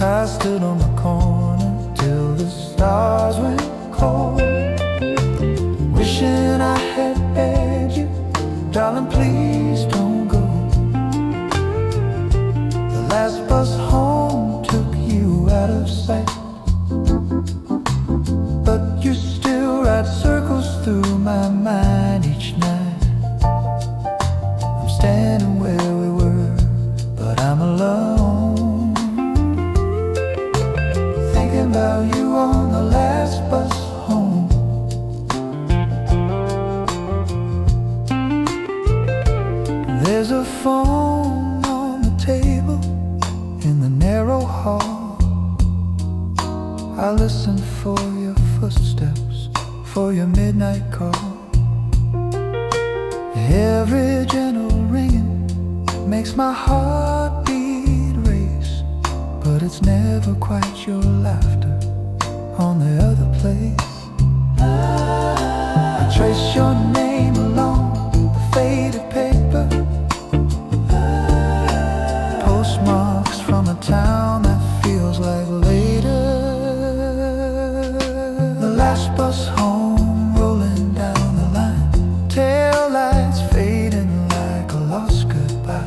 I stood on the corner till the stars went cold, wishing I had begged you, darling, please don't go. The last bus home took you out of sight, but you still ride circles through my mind each night. I'm standing where we were, but I'm alone, about you on the I listen for your footsteps, for your midnight call. Every gentle ringing makes my heartbeat race, but it's never quite your laughter on the other place. I trace your name along the faded paper, postmarks from a town that feels like later. The last bus home rolling down the line, tail lights fading like a lost goodbye.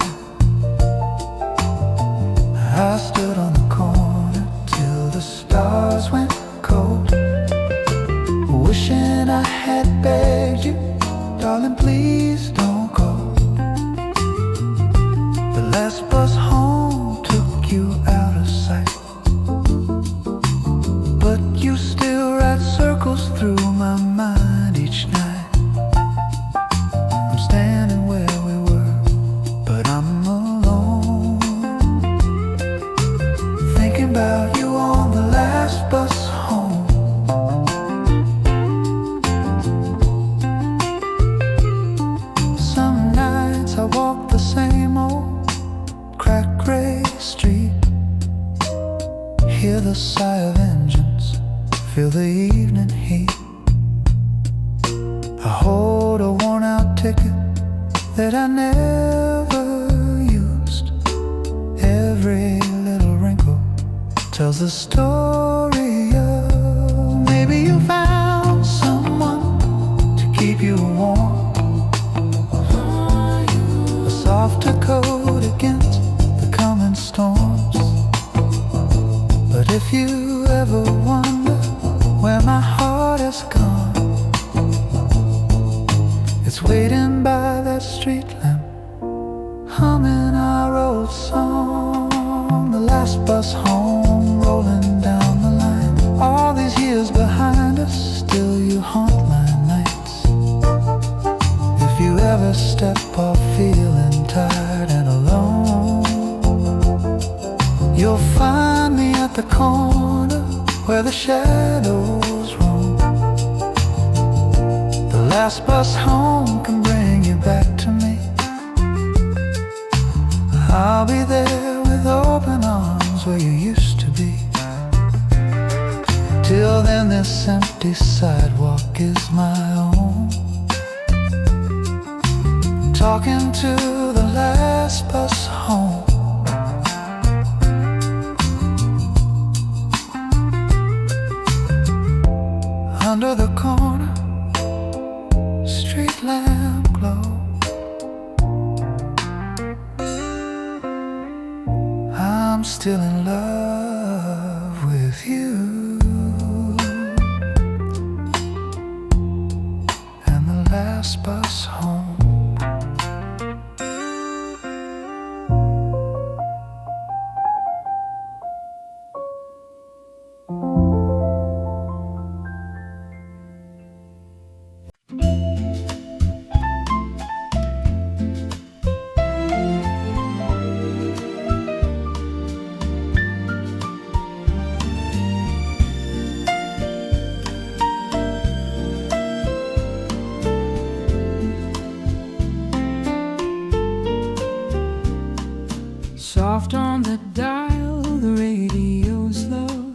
I stood on the corner till the stars went cold, wishing I had begged you, darling, please don't go. The last bus home took you out of sight, but you still ride circles through my mind each night. I'm standing where we were, but I'm alone, thinking about you on the last bus home. Some nights I walk the same old cracked gray street, hear the sigh of engines, feel the evening heat. I hold a worn out ticket that I never used. Every little wrinkle tells the story of maybe you found someone to keep you warm, a softer coat against the coming storms. But if you ever wonder where my heart has gone, it's waiting by that street lamp, humming our old song. The last bus home rolling down the line, all these years behind us, still you haunt my nights. If you ever step off feeling tired and alone, you'll find me at the corner where the shadows roam. The last bus home can bring you back to me. I'll be there with open arms where you used to be. Till then this empty sidewalk is my own, talking to the last bus home. Under the corner, street lamp glow, I'm still in love with you. And the last bus home. Soft on the dial, the radio's low,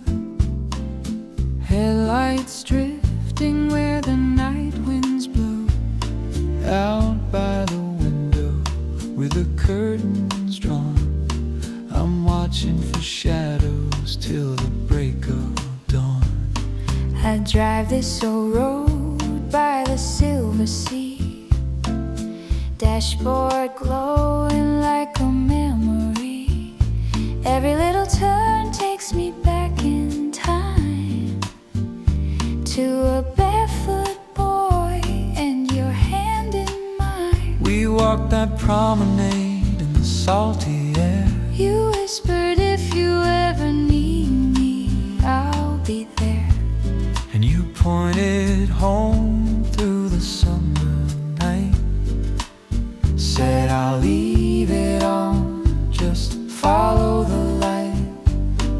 headlights drifting where the night winds blow. Out by the window with the curtains drawn, I'm watching for shadows till the break of dawn. I drive this old road by the silver sea, dashboard glowing like a memory. Every little turn takes me back in time to a barefoot boy and your hand in mine. We walked that promenade in the salty air. You whispered, if you ever need me, I'll be there. And you pointed home through the summer night, said I'll leave it on, just follow the light.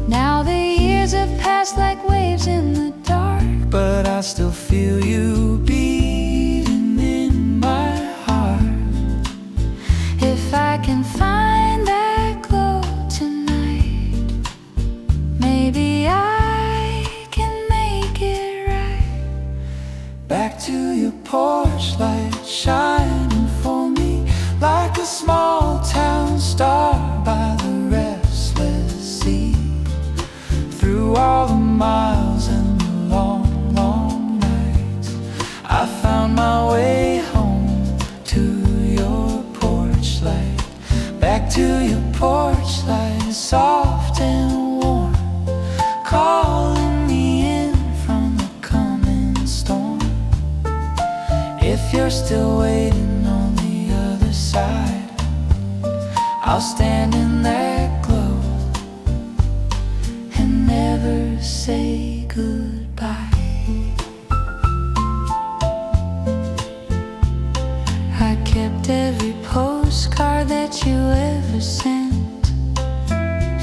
Now the years have passed like waves fires in the dark, but I still feel you beating in my heart. if I can find that glow tonight, maybe I can make it right. Back to your porch light, shining for me like a small town star by the restless sea. Through all the miles and the long, long nights, I found my way home to your porch light. Back to your porch light, soft and warm, calling me in from the coming storm. If you're still waiting on the other side, I'll stand in that glow and never say goodbye. I kept every postcard that you ever sent,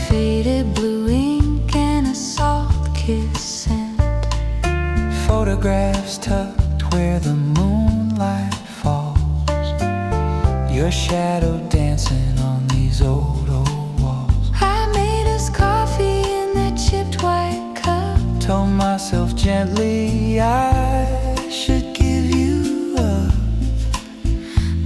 faded blue ink and a salt kiss scent. Photographs tucked where the moonlight falls, your shadow dancing on these old, old walls. I made us coffee in that chipped white cup, Told myself gently I should give you up.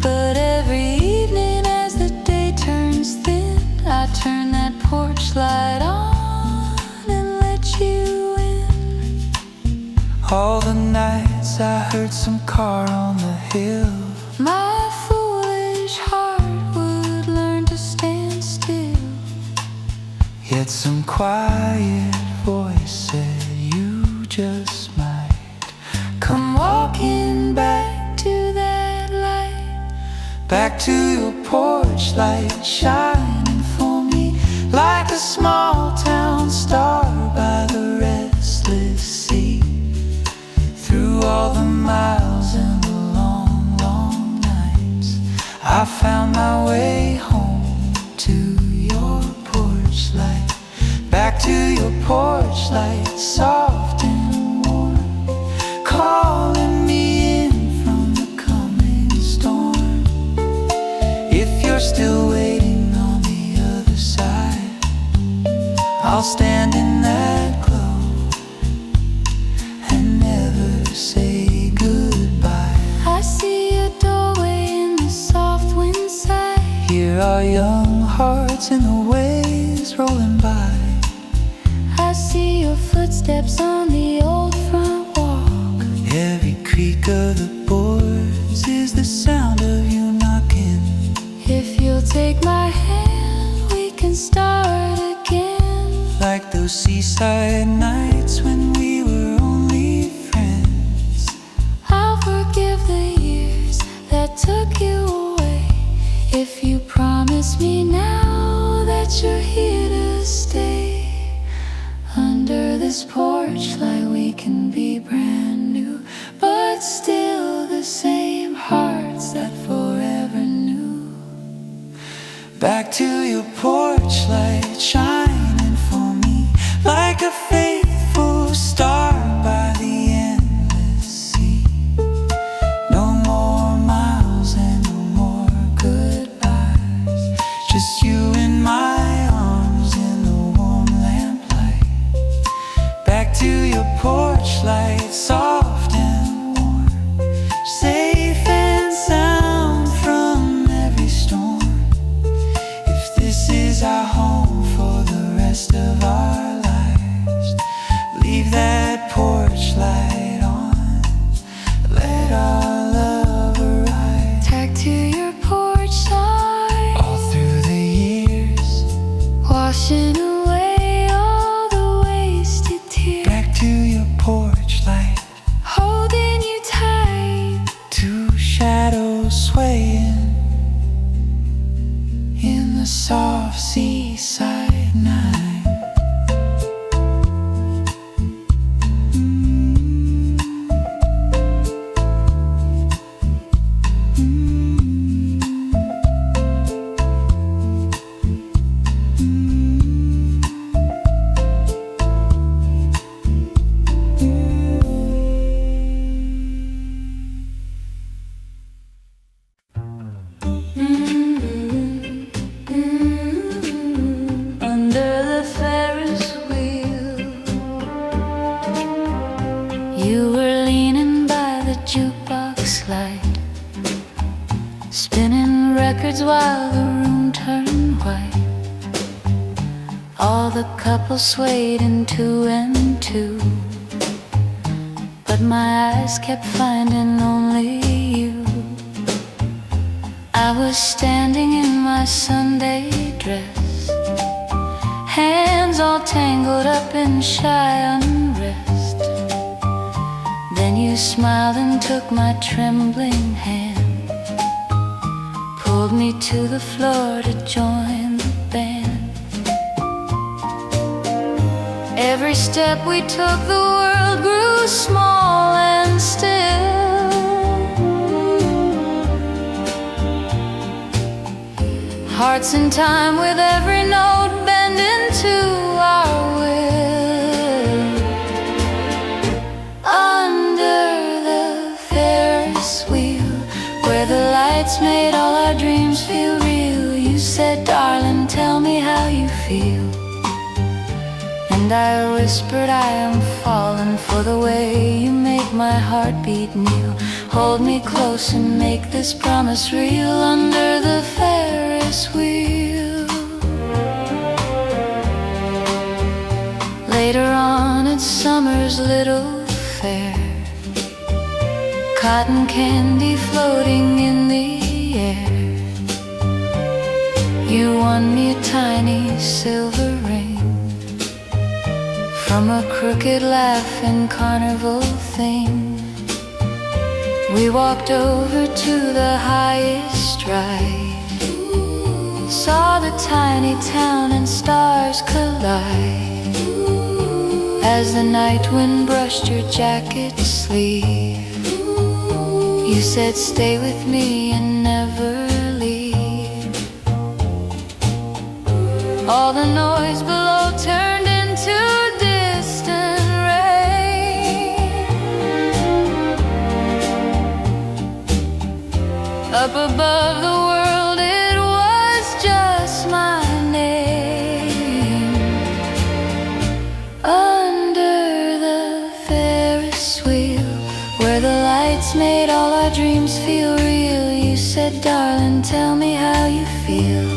but every evening as the day turns thin, I turn that porch light on and let you in. All the nights I heard some car on the hill, My foolish heart would learn to stand still, yet some quiet voice said you just might come walking back to that light. Back to your porch light, shining for me like a small town star by the restless sea. Through all the miles and the long, long nights, I found my way home to your porch light. Back to your porch light, soft and warm, calling me in from the coming storm. If you're still waiting on the other side, I'll stand in that glow and never say goodbye. I see a doorway in the soft wind sigh. Here are young hearts in the waves rolling by. I see your footsteps on the old front walk. Every creak of the boards is the sound of you knocking. If you'll take my hand, we can start again. Like those seaside nights when we were only friends. I'll forgive the years that took you away, if you promise me now that you're here to stay. Under this porch light we can be brand new, but still the same hearts that forever knew. Back to your porch light, shining for me like a faithful star by the endless sea. No more miles and no more goodbyes, just you in my arms in the warm lamplight. Back to your porch light, soft and warm, safe and sound from every storm. If this is our home for the rest of our lives, leave that porch light on, let our love arrive. Back to your porch light, All through the years, washing away all the wasted tears. back to your porch light, words while the room turned white. All the couples swayed in two and two, but my eyes kept finding only you. I was standing in my Sunday dress, hands all tangled up in shy unrest. Then you smiled and took my trembling hand, pulled me to the floor to join the band. Every step we took, the world grew small and still. Hearts in time with every note bending to our will. Under the Ferris wheel, where the lights made all our dreams feel real, you said, darling, tell me how you feel. And I whispered, I am falling for the way you make my heartbeat kneel. Hold me close and make this promise real under the Ferris wheel. Later on at summer's little fair, cotton candy floating in the air, you won me a tiny silver ring from a crooked laughing carnival thing. We walked over to the highest ride, saw the tiny town and stars collide, as the night wind brushed your jacket sleeve. You said, stay with me and never leave. All the noise below turned into distant rain. Up above the world, it was just my name. Under the Ferris wheel, where the lights made all our dreams feel real, you said, darling, tell me how you feel.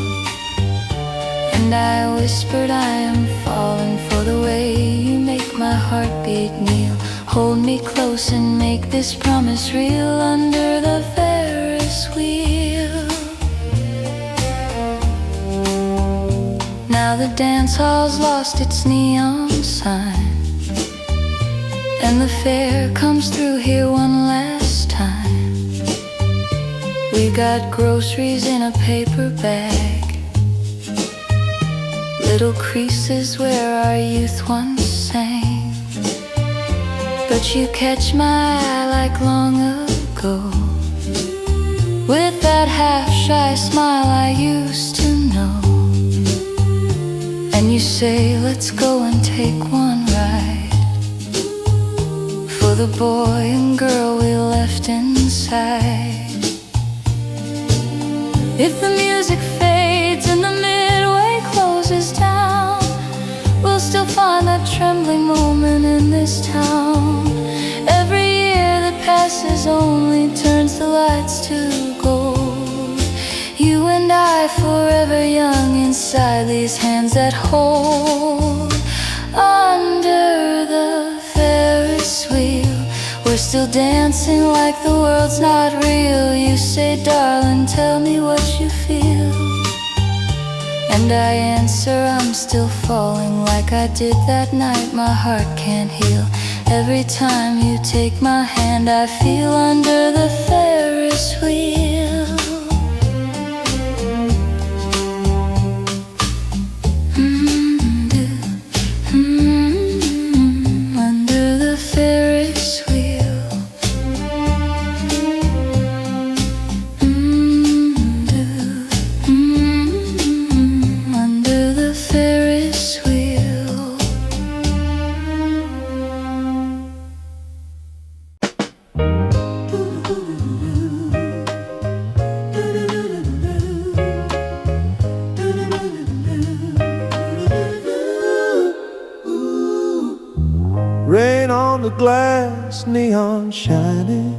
And I whispered, I am falling for the way you make my heartbeat kneel. Hold me close and make this promise real under the Ferris wheel. Now the dance hall's lost its neon sign, and the fair comes through here one last time. We got groceries in a paper bag, little creases where our youth once sang. But you catch my eye like long ago, with that half-shy smile I used to know. And you say, let's go and take one ride, for the boy and girl we left inside. If the music fades and the midway closes down, we'll still find that trembling moment in this town. Every year that passes only turns the lights to gold. You and I forever young inside these hands that hold. Under the Ferris wheel, we're still dancing like the world's not real. You say, darling, tell me what you feel. And I answer, I'm still falling like I did that night. My heart can't heal. Every time you take my hand, I feel under the Ferris wheel. Under the Ferris wheel. Under the Ferris wheel. Rain on the glass, neon shining.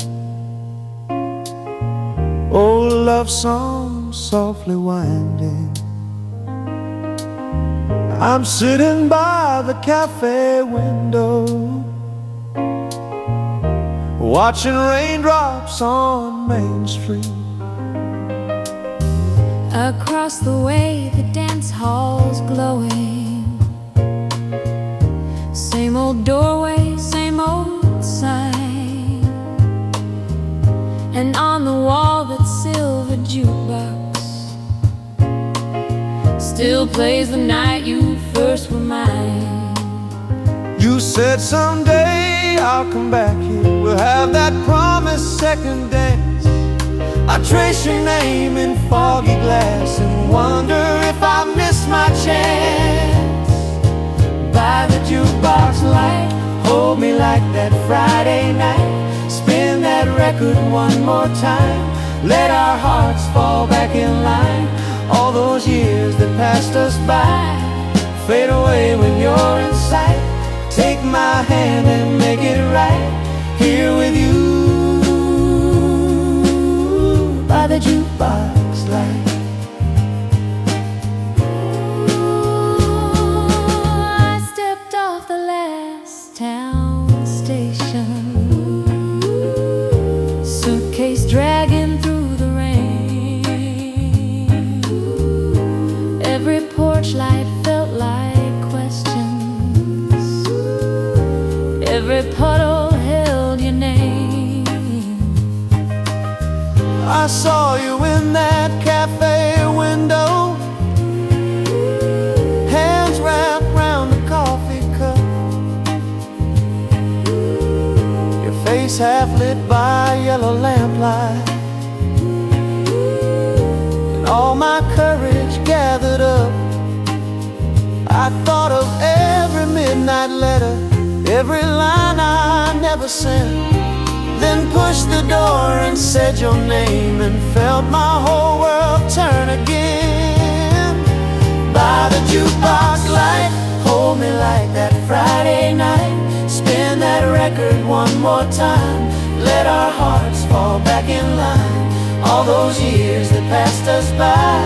Old love song song softly winding. I'm sitting by the cafe window, watching raindrops on Main Street. Across the way, the dance hall's glowing. Same old doorway, same old sign, and on the wall that silver jukebox still plays the night you first were mine. You said someday I'll come back here, we'll have that promised second dance. I trace your name in foggy glass and wonder if I missed my chance. By the jukebox light, hold me like that Friday night. Spin that record one more time, let our hearts fall back in line. All those years that passed us by fade away when you're in sight. Take my hand and make it right here with you by the jukebox light. I stepped off the last town station, suitcase dragging through the rain. Every porch light felt like questions, every puddle held your name. I saw you in that cafe window, hands wrapped round the coffee cup, your face half lit by yellow lamplight, and all my courage gathered up. I thought of every midnight letter, every line I never sent, then pushed the door and said your name, and felt my whole world turn again. By the jukebox light, hold me like that Friday night. Spin that record one more time, let our hearts fall back in line. All those years that passed us by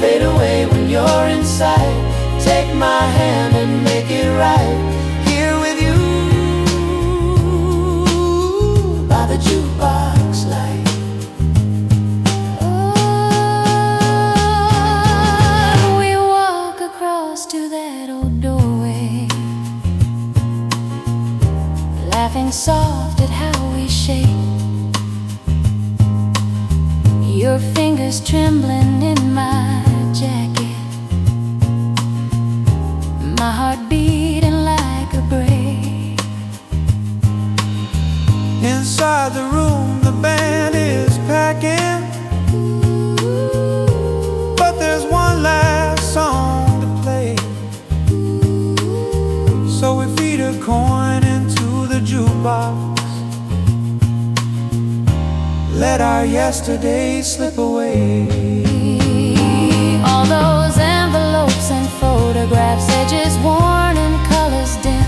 fade away when you're in sight. Take my hand and make it right here with you by the jukebox light. Oh, we walk across to that old doorway, laughing soft at how we shake. Your fingers trembling in my jacket, my heart beating like a break. Inside the room the band is packing, but there's one last song to play. So we feed a coin into the jukebox, let our yesterdays slip away. All those envelopes and photographs, edges worn and colors dim,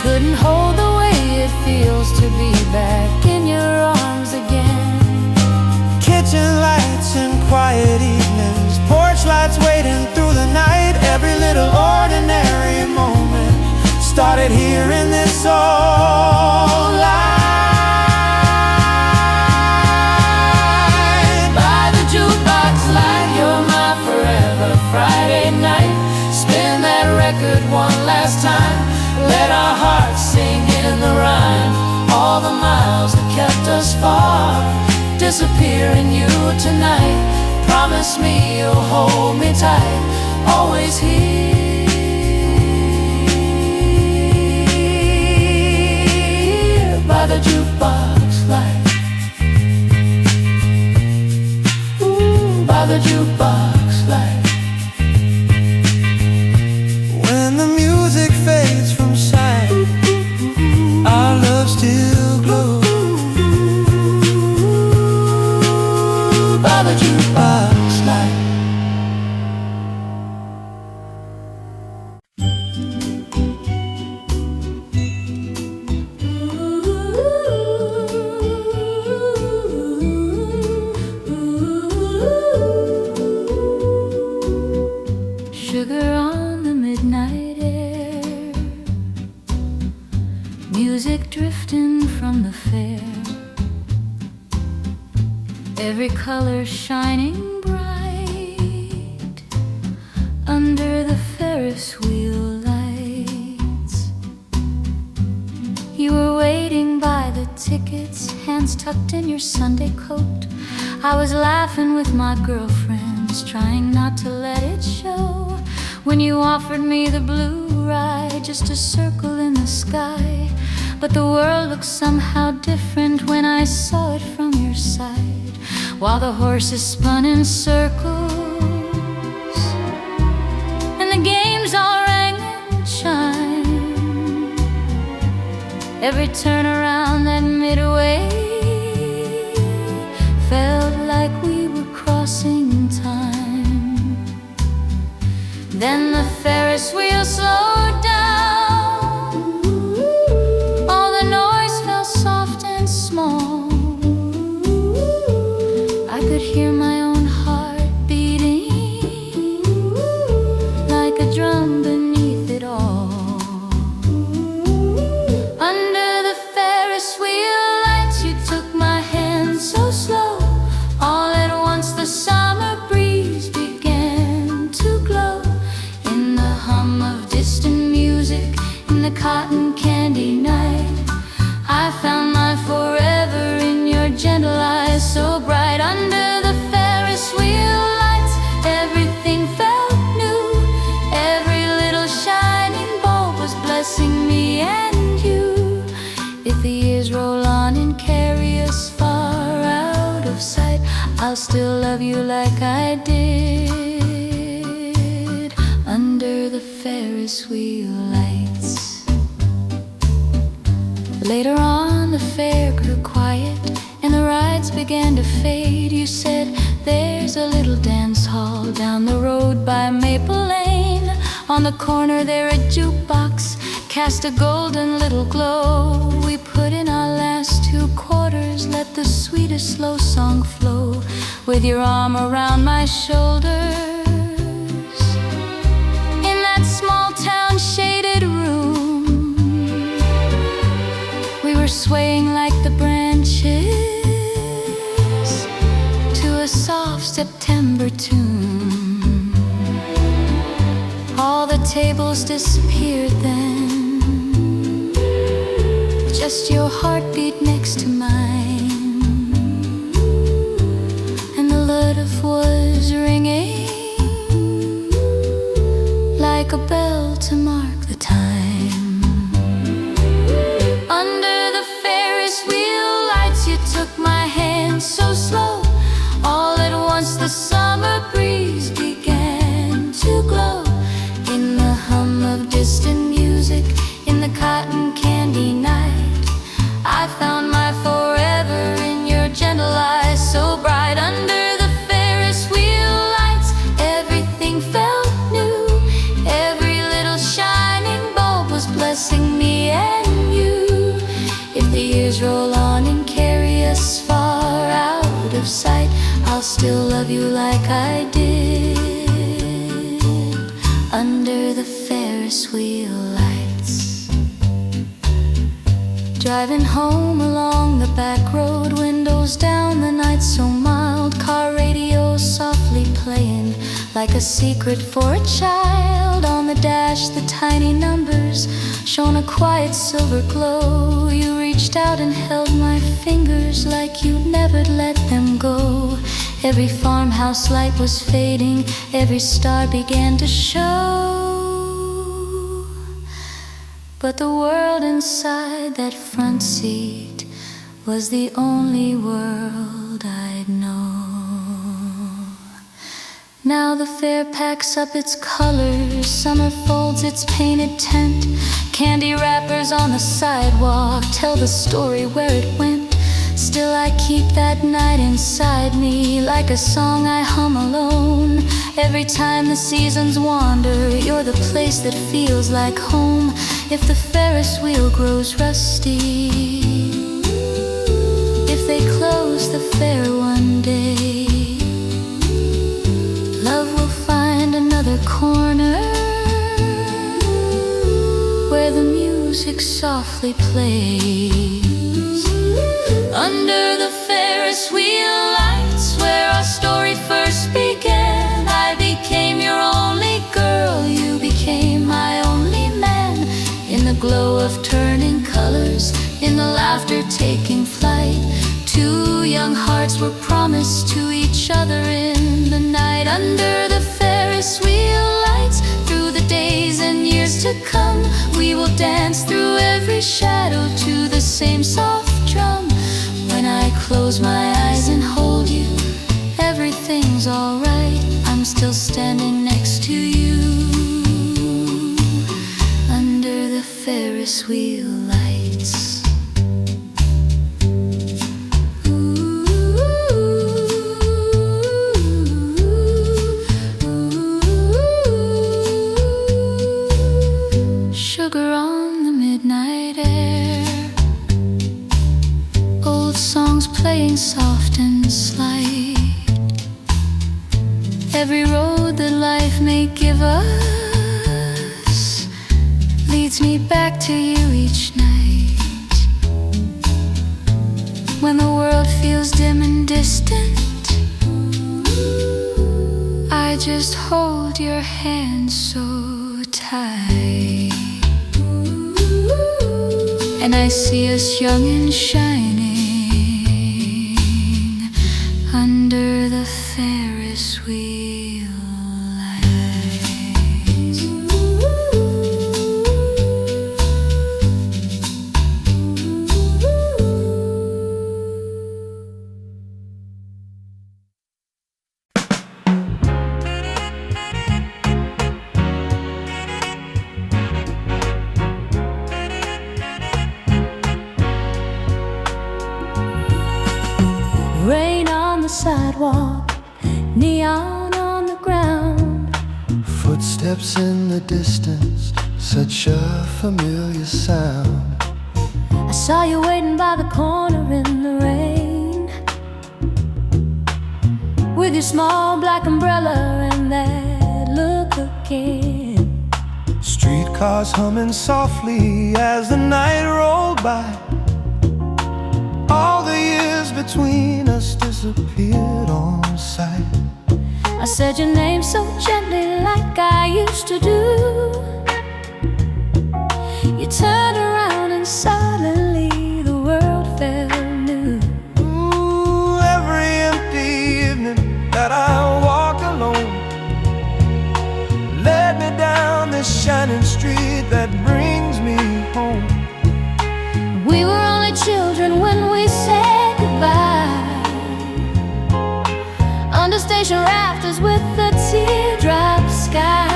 couldn't hold the way it feels to be back in your arms again. Kitchen lights and quiet evenings, porch lights waiting through the night. Every little ordinary moment started here in this old light. By the jukebox light, you're my forever Friday night. Spin that record one last time, let our hearts sing in the rhyme. All the miles that kept us far disappear in you tonight. Promise me you'll hold me tight, always here by the jukebox light. Ooh, by the jukebox light. When the music fades from sight, our love still glows. By the jukebox light. music drifting from the fair, every color shining bright under the Ferris wheel lights. You were waiting by the tickets, hands tucked in your Sunday coat. I was laughing with my girlfriends, trying not to let it show, when you offered me the blue ride, just a circle in the sky. But the world looked somehow different when I saw it from your side, while the horses spun in circles and the games all rang and chimed. Every turn around that midway felt like we were crossing time. Then the Ferris wheel slowed down, all the noise fell soft and small. I could hear my own heart beating like a drum beneath it all. Under the Ferris wheel lights, you took my hand so slow. All at once the summer breeze began to glow, in the hum of distant music, in the cotton candy night. I found my forever in your gentle eyes so bright. Under the Ferris wheel lights, everything felt new. Every little shining bulb was blessing me and you. If the years roll on and carry us far out of sight, I'll still love you like I did under the Ferris wheel lights. Later on, the fair grew quiet and the rides began to fade. You said, there's a little dance hall down the road by Maple Lane. On the corner there a jukebox cast a golden little glow. We put in our last 2 quarters, let the sweetest slow song flow, with your arm around my shoulders. In that small town shaded room, we were swaying like the branches to a soft September tune. All the tables disappeared then, just your heartbeat next to mine, and the Lullaby was ringing like a bell to mark the time. Under the Ferris wheel lights, you took my hand so slow. All at once the summer breeze began to glow, in the hum of distant music, in the cotton candy night. I found my forever in your gentle eyes so bright. Under the Ferris wheel lights, everything felt new. Every little shining bulb was blessing me and you. If the years roll on and carry us far out of sight, I'll still love you like I did under the Ferris wheel lights. Driving home along the back road, windows down, the night so mild, car radio softly playing like a secret for a child. On the dash the tiny numbers shone a quiet silver glow. You reached out and held my fingers like you'd never let them go. Every farmhouse light was fading, every star began to show, but the world inside that front seat was the only world I'd know. Now the fair packs up its colors, summer folds its painted tent. Candy wrappers on the sidewalk tell the story where it went. Still I keep that night inside me like a song I hum alone. Every time the seasons wander, you're the place that feels like home. If the Ferris wheel grows rusty, if they close the fair one day, love will find another corner where the music music softly plays under the Ferris wheel lights where our story first began. I became your only girl, you became my only man. In the glow of turning colors, in the laughter taking flight, two young hearts were promised to each other in the night. Under the Ferris wheel lights, through the days and years to come, we will dance through every shadow to the same soft drum. When I close my eyes and hold you, everything's alright. I'm still standing next to you under the Ferris wheel lights. Sugar on the midnight air, old songs playing soft and slight. Every road that life may give us leads me back to you each night. When the world feels dim and distant, I just hold your hand so tight, and I see us young and shining under the Ferris wheel lights. Rain on the sidewalk, neon on the ground, Footsteps in the distance, such a familiar sound. I saw you waiting by the corner in the rain, with your small black umbrella and that look again. Streetcars humming softly as the night rolled by. All the years between us disappeared on sight. I said your name so gently like I used to do. You turned around and suddenly the world felt new. Ooh, every empty evening that I walk alone led me down this shining street that brings me home. We were only children when we said goodbye, under station rafters with the teardrop sky.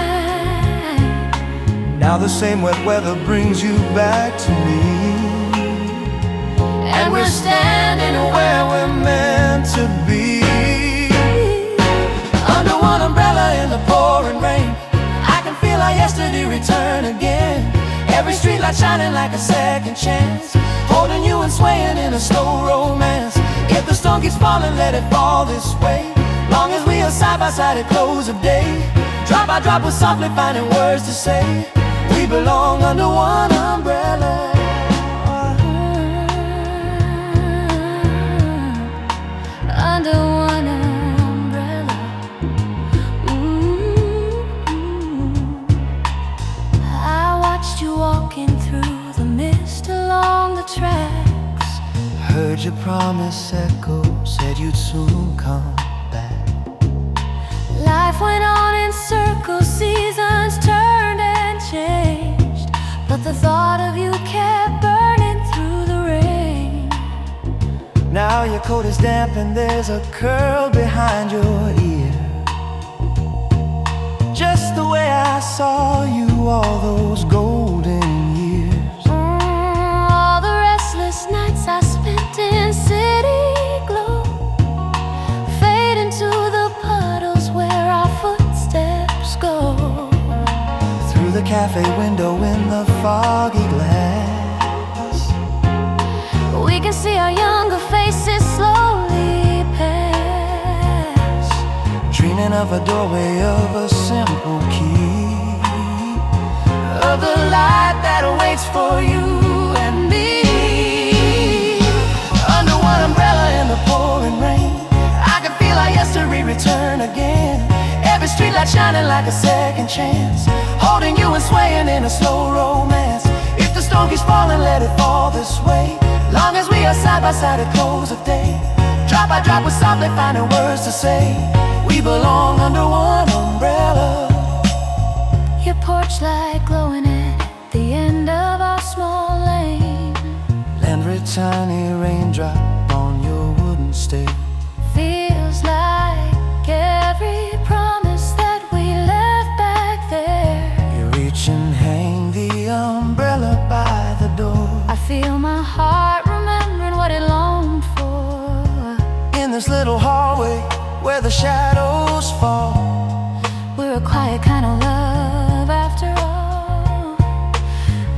Now the same wet weather brings you back to me, And we're standing where we're meant to be. Under one umbrella in the pouring rain, I can feel our yesterday return again. Every streetlight shining like a second chance, holding you and swaying in a slow romance. If the storm keeps falling, let it fall this way. Long as we are side by side at close of day, drop by drop we're softly finding words to say. We belong under one umbrella. under one umbrella. Ooh. I watched you walking through the mist along the tracks. Heard your promise echo, said you'd soon come back. Life went on in circles, seasons turned and changed, but the thought of you kept burning through the rain. Now your coat is damp and there's a curl behind your ear, just the way I saw you all those golden years. All the restless nights I spent in city glow fade into the puddles where our footsteps go. Through the cafe window in the foggy glass, we can see our younger faces slowly pass, dreaming of a doorway of a simple key. of the light that awaits for you and me. Under one umbrella in the pouring rain, I can feel our yesterday return again. Every streetlight shining like a second chance, holding you and swaying in a slow romance. If the storm keeps falling, let it fall this way. Long as we are side by side at close of day, drop by drop we're softly finding words to say. We belong under one umbrella. Your porch light glowing at the end of our small lane. Every tiny raindrop on your wooden stake Feels like every promise that we left back there. You reach and hang the umbrella by the door. I feel my heart remembering what it longed for. In this little hallway where the shadows fall, We're a quiet kind of love after all.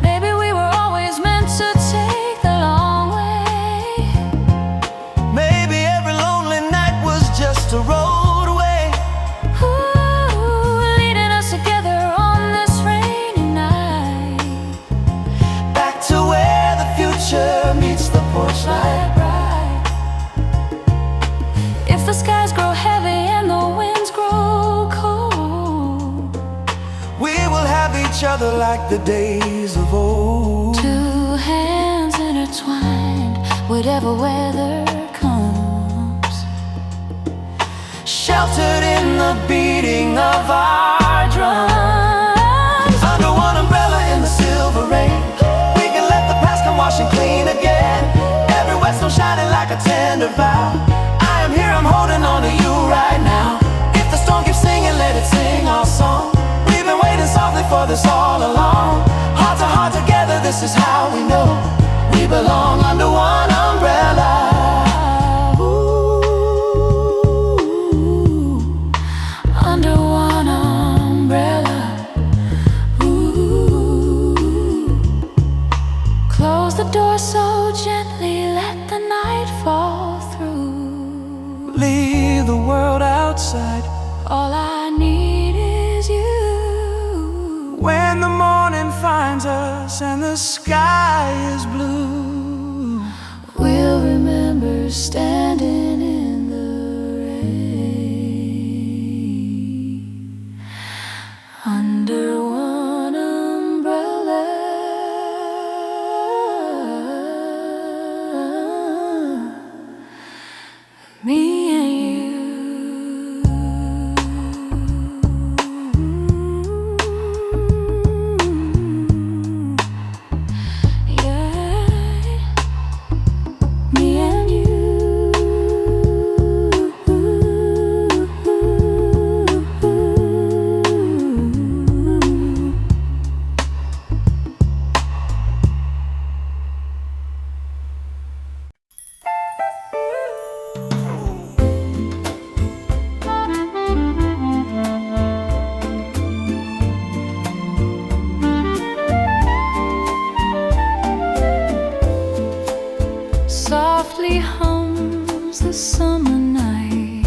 Maybe we were always meant to take the long way. maybe every lonely night was just a roadway. Ooh, leading us together on this rainy night. Back to where the future meets the porch light. Bright. If the skies grow heavy and the winds grow cold, We will have each other like the days of old. two hands intertwined, whatever weather comes. Sheltered in the beating of our drums. Under one umbrella in the silver rain, we can let the past come washing clean again. Every wet stone shining like a tender vow. I am here, I'm holding on to you right now. If the storm keeps singing, let it sing our song. We've been waiting softly for this all along. Heart to heart together, this is how we know we belong under one umbrella. Under one umbrella. Ooh. Close the door so gently, let the night fall through. Leave the world outside. All I need is you. When the morning finds us and the sky is blue, We'll remember standing in the rain. Under one umbrella. Me and you. Yeah. Me and you. Softly hums the summer night.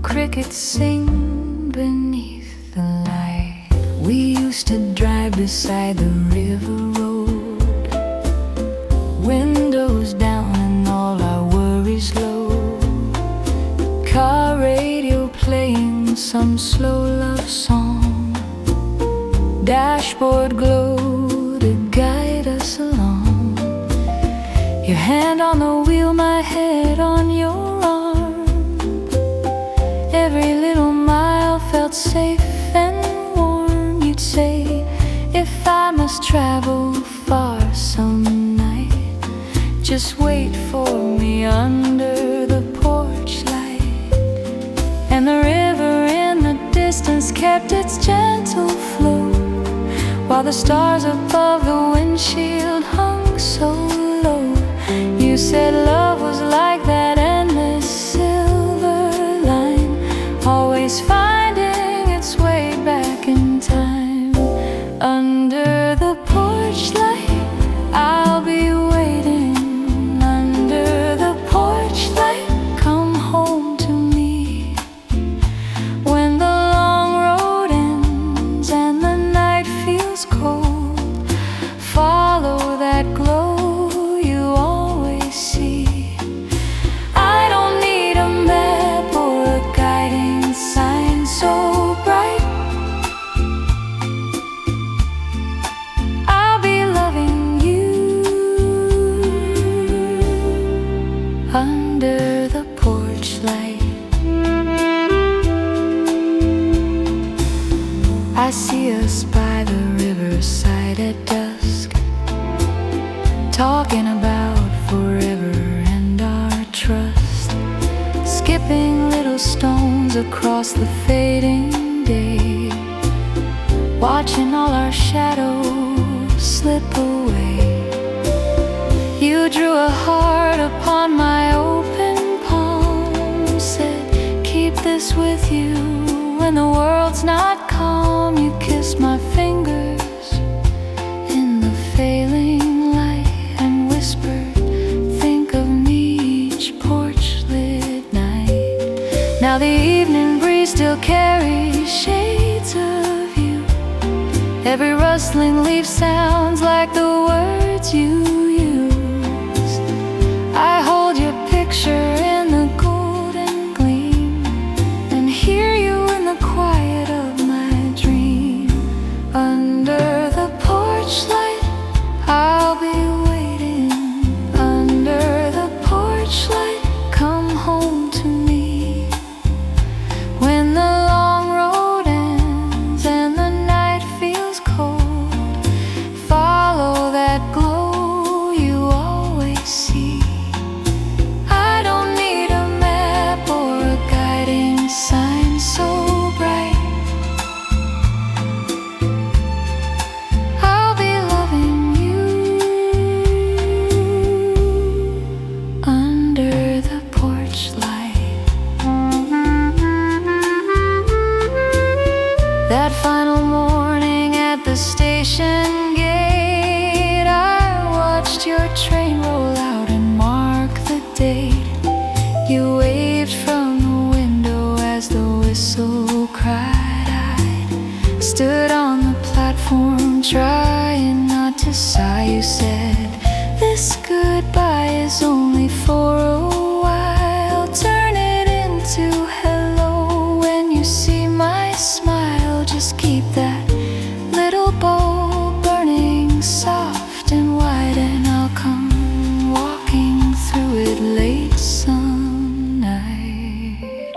Crickets sing beneath the light. We used to drive beside the river road, windows down and all our worries low. Car radio playing some slow love song. Dashboard glow to guide us along. Your hand on the wheel, my head on your arm. Every little mile felt safe and warm. You'd say, if I must travel far some night, just wait for me under the porch light. And the river in the distance kept its gentle flow, while the stars above the windshield hung so low. You said love was like that endless silver line, always finding its way back in time. Under the porch light, I'll be waiting. Under the porch light, come home to me. When the long road ends and the night feels that glow you always see. I don't need a map or a guiding sign so bright. I'll be loving you under the porch light. I see us by the riverside at dusk, talking about forever and our trust, skipping little stones across the fading day, watching all our shadows slip away. You drew a heart upon my open palm, said keep this with you when the world's not calm. You kissed my fingers in the failing light and whispered, think of me each porch lit night. Now the evening breeze still carries shades of you. Every rustling leaf sounds like the words you used. I hold your picture in the golden gleam and hear you in the quiet of my dream. Under the porch light, I'll be waiting. Under the porch light, come home to me. When the long road ends and the night feels cold, follow that glow you always see. I don't need a map or a guiding sign so bright. I'll be loving you under the porch light. That final morning at the station gate, I watched your train roll out and mark the date. You waved from the window as the whistle cried. I stood on the platform trying not to sigh. You said, this goodbye is only for a while. Turn it into hello when you see my smile. Just keep that little bowl burning soft and wide, and I'll come walking through it late some night.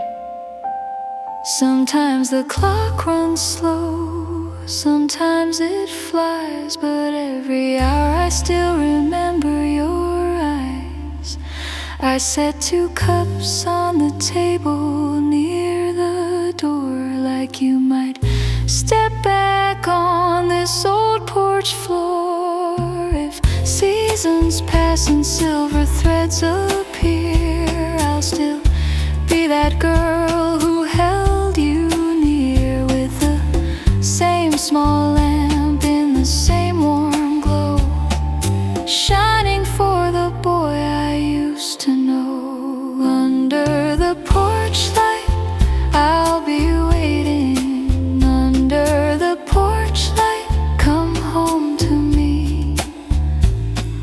Sometimes the clock runs slow, sometimes it flies, but every hour I still remember your eyes. I set 2 cups on the table near the door, like you might step back on this old porch floor. If seasons pass and silver threads appear, I'll still be that girl who held you near, with the same small lamp in the same warm glow, shining for the boy I used to know. Under the porch light, I'll be waiting. Under the porch light, come home to me.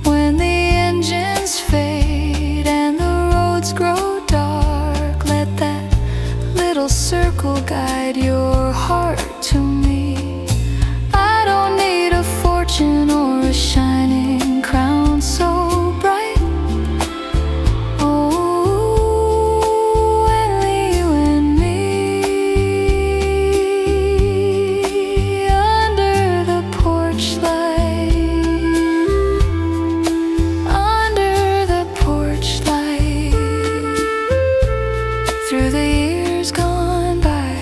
When the engines fade and the roads grow dark, let that little circle guide your heart to me. I don't need a fortune or a shining crown so bright. Oh, only you and me. Under the porch light, under the porch light. Through the years gone by,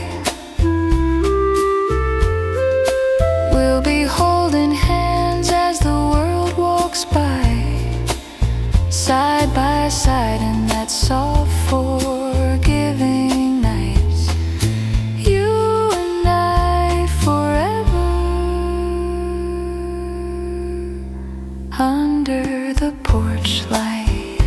we'll be holding hands as the world walks by, side by side in that soft forgiving night. You and I forever under the porch light.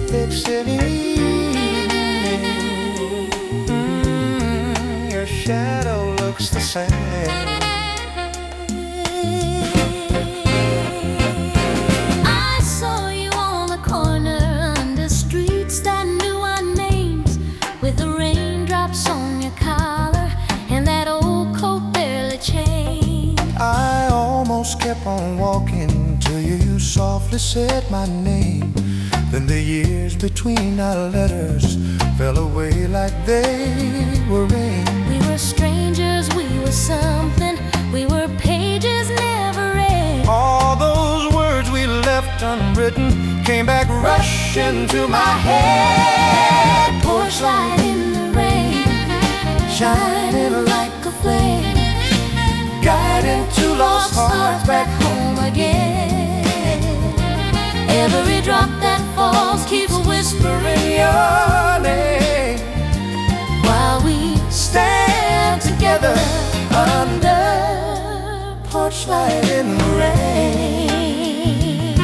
It's an evening. Your shadow looks the same. I saw you on the corner under streets that knew our names, with the raindrops on your collar and that old coat barely changed. I almost kept on walking till you softly said my name. Then the years between our letters fell away like they were rain. We were strangers, we were something, we were pages never read. All those words we left unwritten came back rushing to my head. Porch light in the rain, shining like a flame, Guiding two lost hearts back home again. Every drop that falls keeps whispering your name. while we Stand together under porch light in the rain.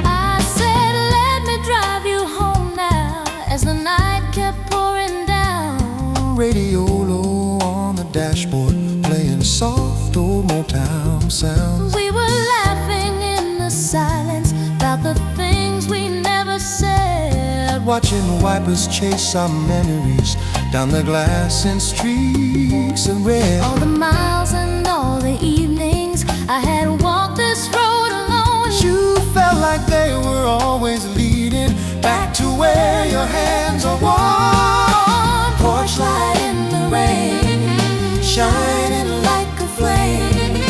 I said, let me drive you home now, as the night kept pouring down. Radio low on the dashboard, playing soft old Motown sounds. We were laughing in the silence about the things we never said. Watching the wipers chase our memories down the glass in streaks of red. All the miles and all the evenings I had walked this road alone. You felt like they were always leading back to where your hands are warm. Porch light in the rain, Shining like a flame,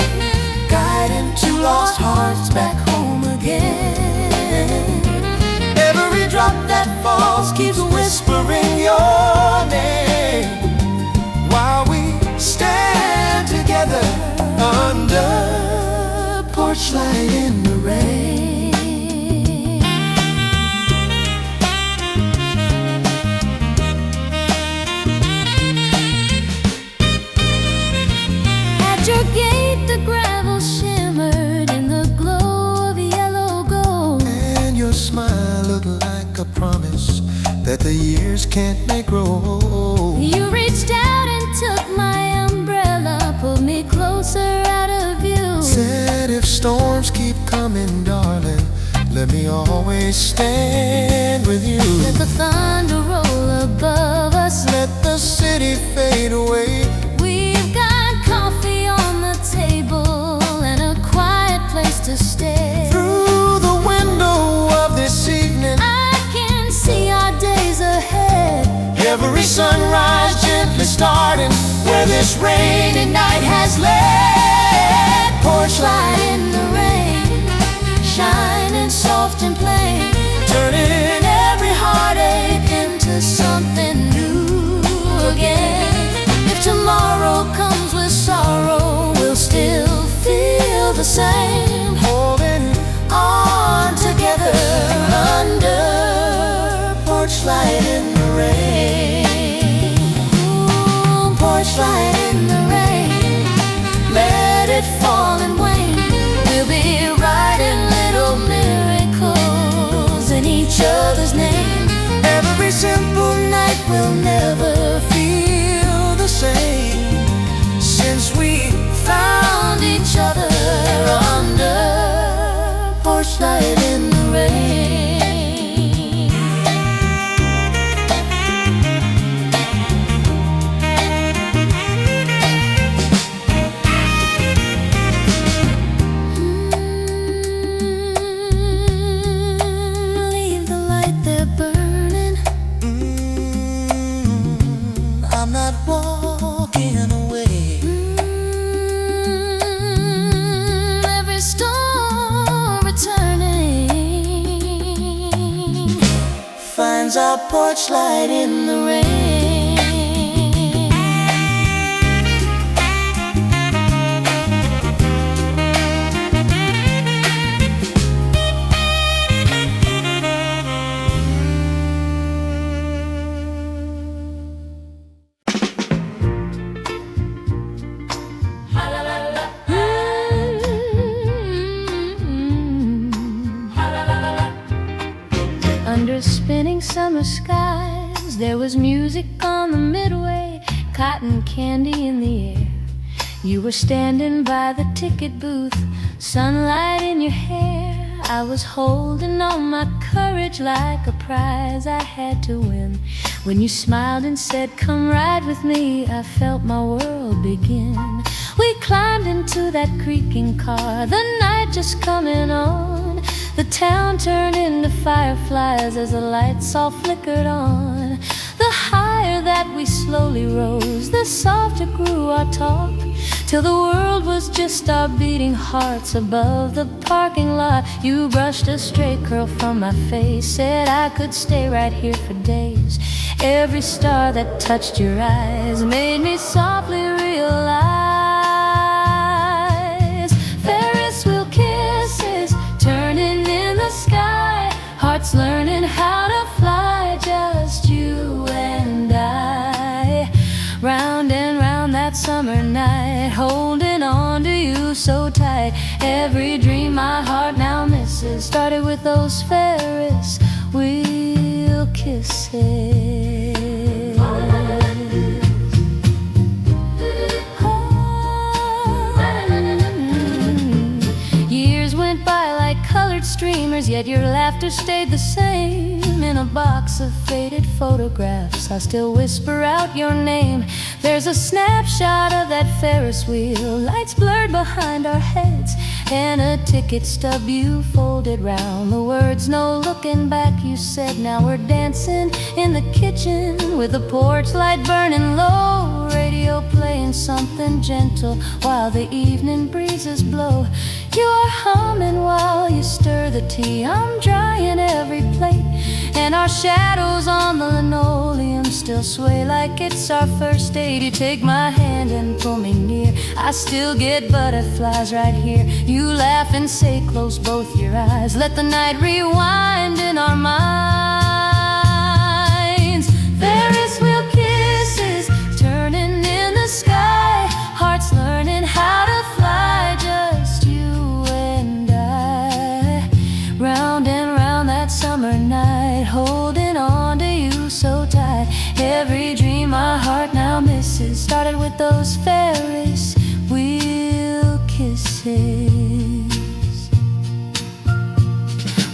guiding two lost hearts back home again. Every drop that falls keeps whispering your name, while we stand together under porch light in the rain. At your gate the gravel shimmered in the glow of yellow gold. And your smile looked like a promise that the years can't make grow. You reached out and took my umbrella, pulled me closer out of view. Said if storms keep coming, darling, let me always stand with you. Let the thunder roll above us, Let the city fade away. we've got coffee on the table and a quiet place to stay. Through the window of this evening, I can see our days ahead. every sunrise gently starting where this rainy night has led. Porch light in the rain, shining soft and plain, Turning every heartache into something new again. If tomorrow comes with sorrow, we'll still feel the same, holding on together under porch light in the rain. Ooh, porch light in the rain, let it fall and wane. We'll be writing little miracles in each other's name. every simple night We'll never feel the same since we found each other under porch light in the rain. Leave the light there burning. I'm not walking away. Every storm returning finds our porch light in the rain. summer skies. There was music on the midway, cotton candy in the air. You were standing by the ticket booth, sunlight in your hair. I was holding on my courage like a prize I had to win. When you smiled and said, "Come ride with me," I felt my world begin. We climbed into that creaking car, the night just coming on. The town turned into fireflies as the lights all flickered on. The higher that we slowly rose, the softer grew our talk, till the world was just our beating hearts above the parking lot. You brushed a stray curl from my face, said I could stay right here for days. Every star that touched your eyes made me softly realize Ferris wheel kisses turning in the sky, hearts learning how to fly, just you and I. Round and round that summer night, holding on to you so tight. Every dream my heart now misses started with those Ferris wheel kisses. Years went by like colored streamers, yet your laughter stayed the same. In a box of faded photographs, I still whisper out your name. There's a snapshot of that Ferris wheel, lights blurred behind our heads, and a ticket stub you folded round. The words, "No looking back," you said. Now we're dancing in the kitchen with the porch light burning low, radio playing something gentle while the evening breezes blow. You're humming while you stir the tea, I'm drying every plate, and our shadows on the linoleum still sway like it's our first date. You take my hand and pull me near, I still get butterflies right here. You laugh and say, "Close both your eyes, let the night rewind in our minds." Ferris wheel kisses turning in the sky, hearts learning how to fly, just you and I. Round and round that summer night, holding on to you so tight. Every dream my heart now misses started with those Ferris wheel kisses.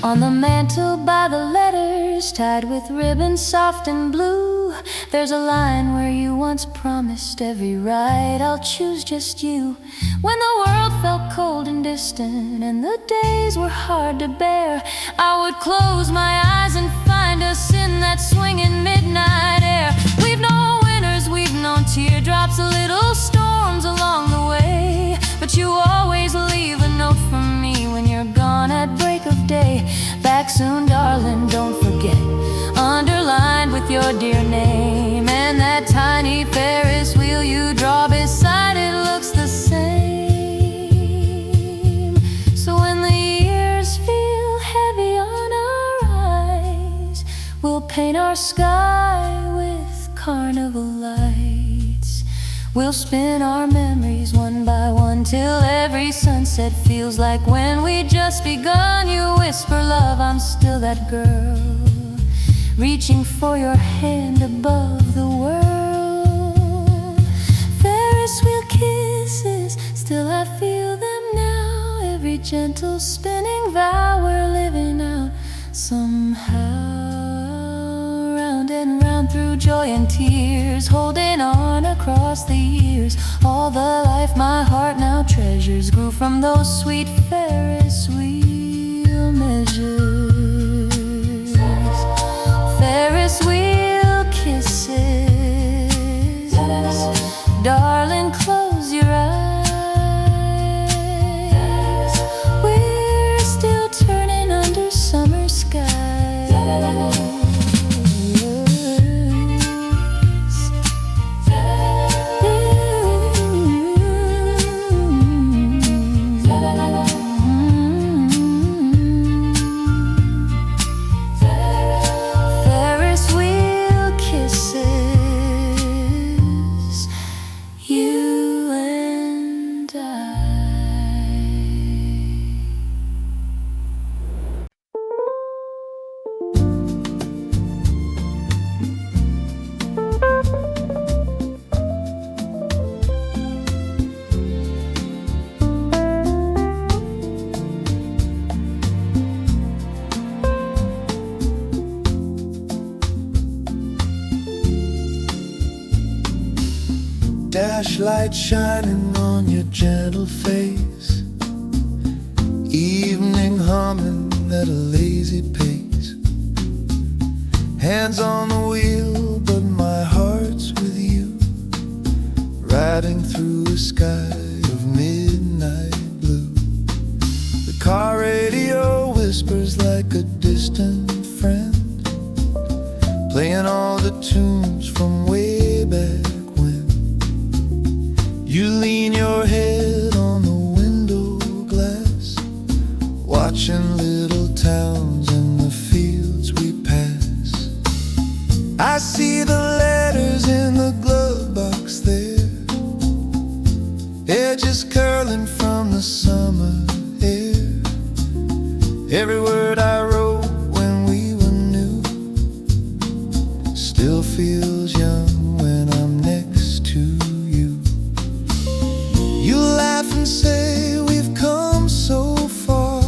On the mantle by the letters, tied with ribbons soft and blue, there's a line where you once promised, "Every ride I'll choose just you." When the world felt cold and distant and the days were hard to bear, I would close my eyes and find us in that swinging midnight air. We've known winners, we've known teardrops, little storms along the way, but you always leave a note for me when you're gone at break of day. Back soon, darling, don't forget, underlined with your dear name, and that tiny Ferris wheel you draw beside it looks the same. So when the years feel heavy on our eyes, we'll paint our sky with carnival lights. We'll spin our memories one by one till every sunset feels like when we just begun. You whisper, "Love, I'm still that girl, reaching for your hand above the world." Ferris wheel kisses, still I feel them now. Every gentle spinning vow we're living out somehow. Round and round through joy and tears, holding on across the years. All the life my heart now treasures grew from those sweet Ferris wheel measures. Ferris wheel kisses, darling, close your eyes. We're still turning under summer skies. Ferris wheel dash light shining on your gentle face, evening humming at a lazy pace. Hands on the wheel, but my heart's with you, riding through a sky of midnight blue. The car radio whispers like a distant friend, playing all the tunes from way back when. You lean your head on the window glass, watching little towns and the fields we pass. I see the letters in the glove box there, edges curling from the summer air. Every word I wrote when we were new still feels young when I'm next to you. You laugh and say we've come so far,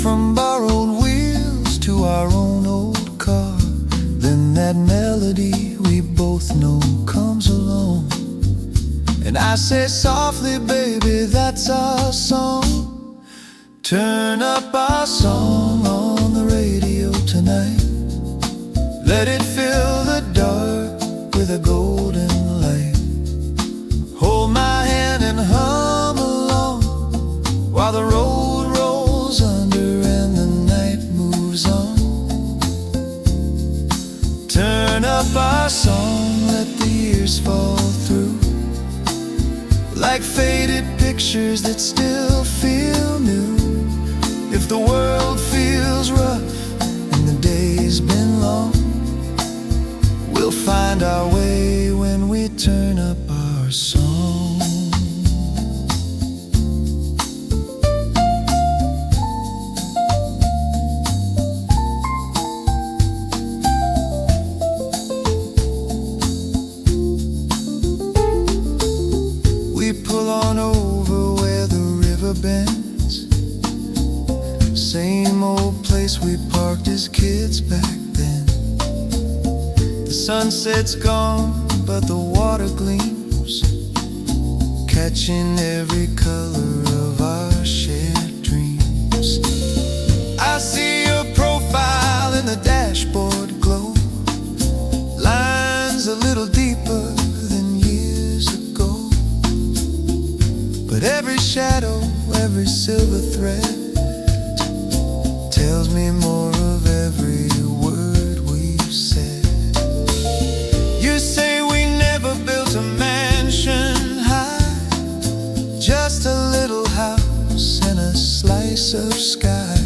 from borrowed wheels to our own old car. Then that melody we both know comes along, and I say softly, baby, that's our song. Turn up our song on the radio tonight. Let it fill the dark with a golden light. Hold my hand and hum along while the road rolls under and the night moves on. Turn up our song, let the years fall through, like faded pictures that still feel new. If the world feels rough and the day's been long, we'll find our way when we turn up our song. We pull on over where the river bends, same old place we parked as kids back then. The sunset's gone, but the water gleams, catching every color of our shared dreams. I see your profile in the dashboard glow, lines a little deeper than years ago, but every shadow, every silver thread tells me more of every word we've said. You say we never built a mansion high, just a little house and a slice of sky.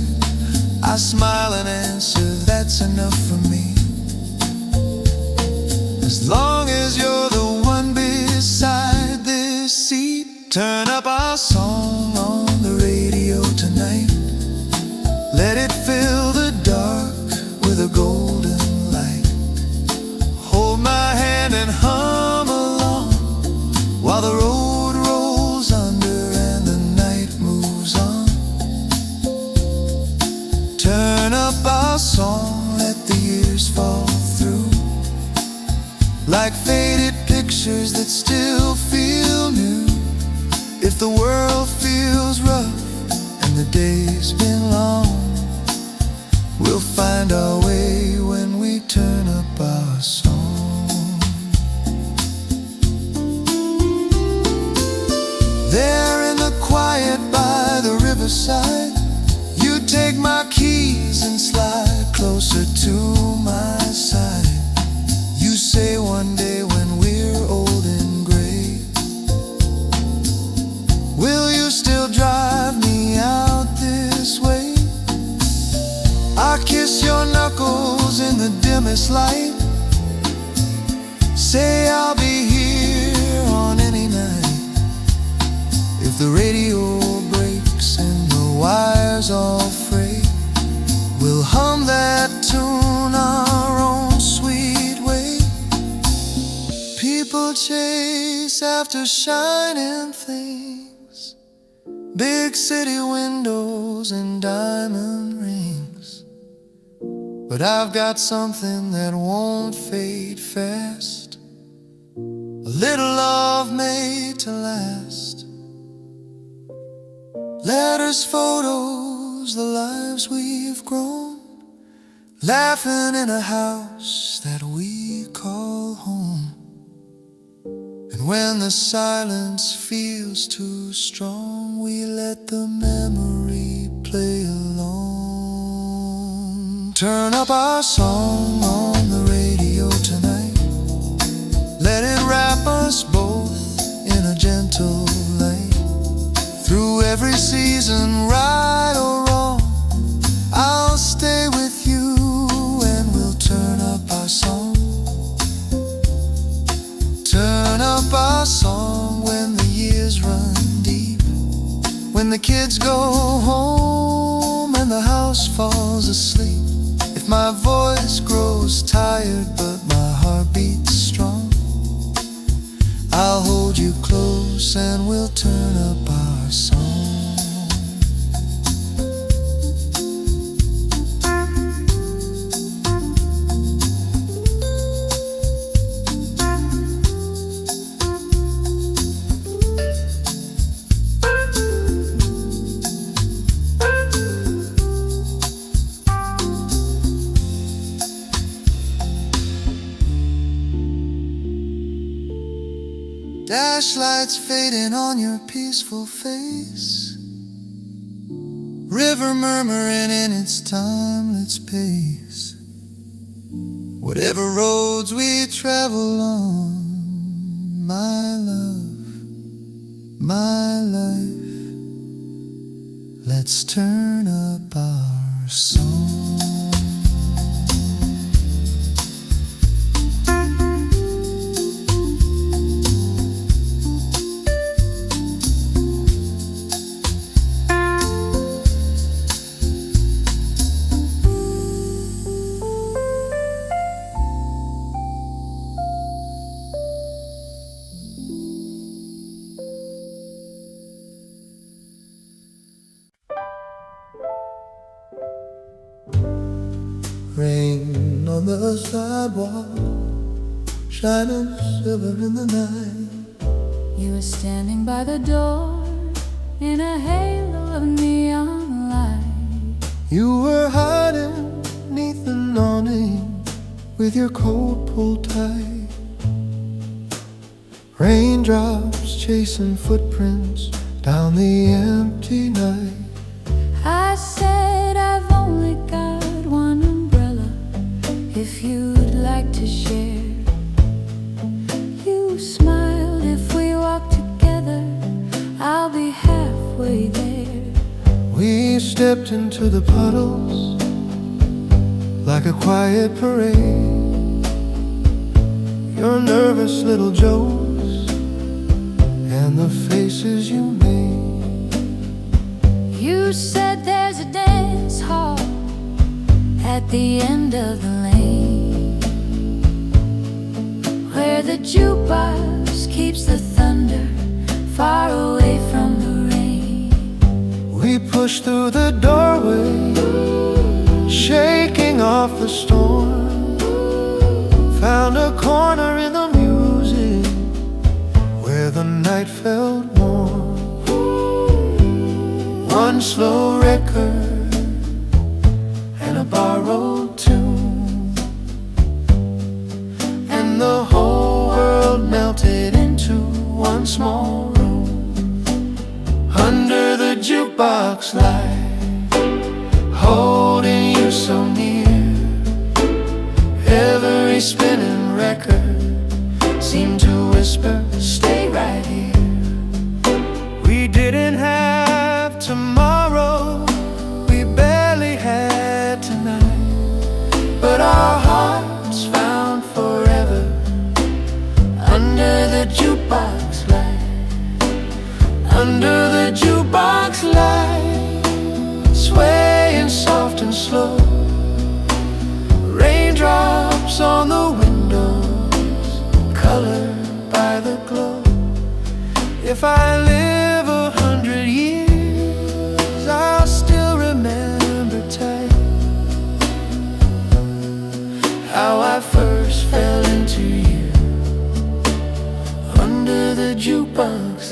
I smile and answer, that's enough for me, as long as you're the one beside this seat. Turn up our song on the radio tonight. Let it fill the dark with a golden light. Hold my hand and hum along while the road rolls under and the night moves on. Turn up our song, let the years fall through, like faded pictures that still feel new. If the world feels rough and the day's been long, we'll find our way when we turn up our song. There in the quiet by the riverside, you take my keys and slide closer to my side. You say one day when we're old and gray, will you still drive me out this way? I kiss your knuckles in the dimmest light, say I'll be here on any night. If the radio breaks and the wires all fray, we'll hum that tune our own sweet way. People chase after shining things, big city windows and diamond rings, but I've got something that won't fade fast, a little to last. Letters, photos, the lives we've grown, laughing in a house that we call home. And when the silence feels too strong, we let the memory play along. Turn up our song on the radio tonight. Let it wrap us both in a gentle light. Through every season, right or wrong, I'll stay with you and we'll turn up our song. Turn up our song when the years run deep, when the kids go home and the house falls asleep. If my voice grows tired but my heart beats strong, I'll hold you close and we'll turn up our song. Dash lights fading on your peaceful face, river murmuring in its timeless pace. Whatever roads we travel on, my love, my life, let's turn up our song. Rain on the sidewalk, shining silver in the night. You were standing by the door in a halo of neon light. You were hiding neath the awning with your coat pulled tight. Raindrops chasing footprints down the empty night. I said I've only got one umbrella, if you'd like to share. You smiled, if we walk together, I'll be halfway there. We stepped into the puddles like a quiet parade. Your nervous little jokes and the faces you made. You said there's a dance hall at the end of the lane, where the jukebox keeps the thunder far away from the rain. We pushed through the doorway, shaking off the storm. Found a corner in the music where the night felt warm. One slow record and a borrowed tune, and the whole world melted into one small room. Under the jukebox light, holding you so near, every spinning record seemed to whisper, stay right here. We didn't have tomorrow, we barely had tonight, but our hearts found forever under the jukebox light. Under the jukebox light, swaying soft and slow, raindrops on the windows, colored by the glow. If I live 100 years, I'll still remember tight how I first fell into you under the jukebox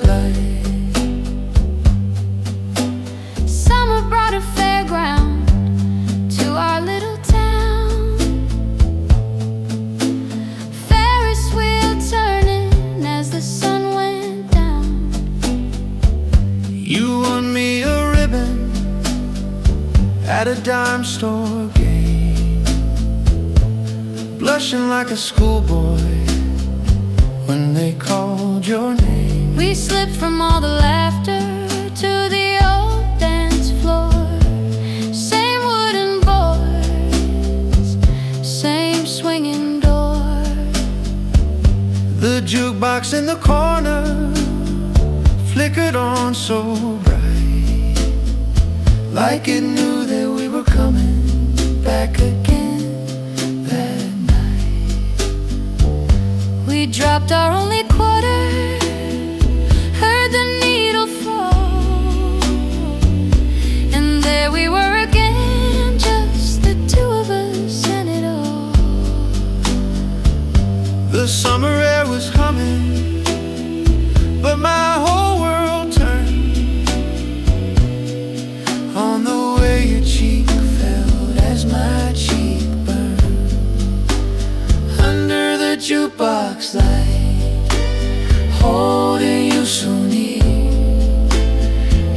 a dime store game, blushing like a schoolboy when they called your name. We slipped from all the laughter to the old dance floor. Same wooden boards, same swinging door. The jukebox in the corner flickered on so bright, like it knew that we were coming back again that night. We dropped our only quarter, heard the needle fall, and there we were again, just the two of us and it all. The summer air was humming, but my whole world turned on the way your cheek felt as my cheek burned. Under the jukebox light, holding you so near,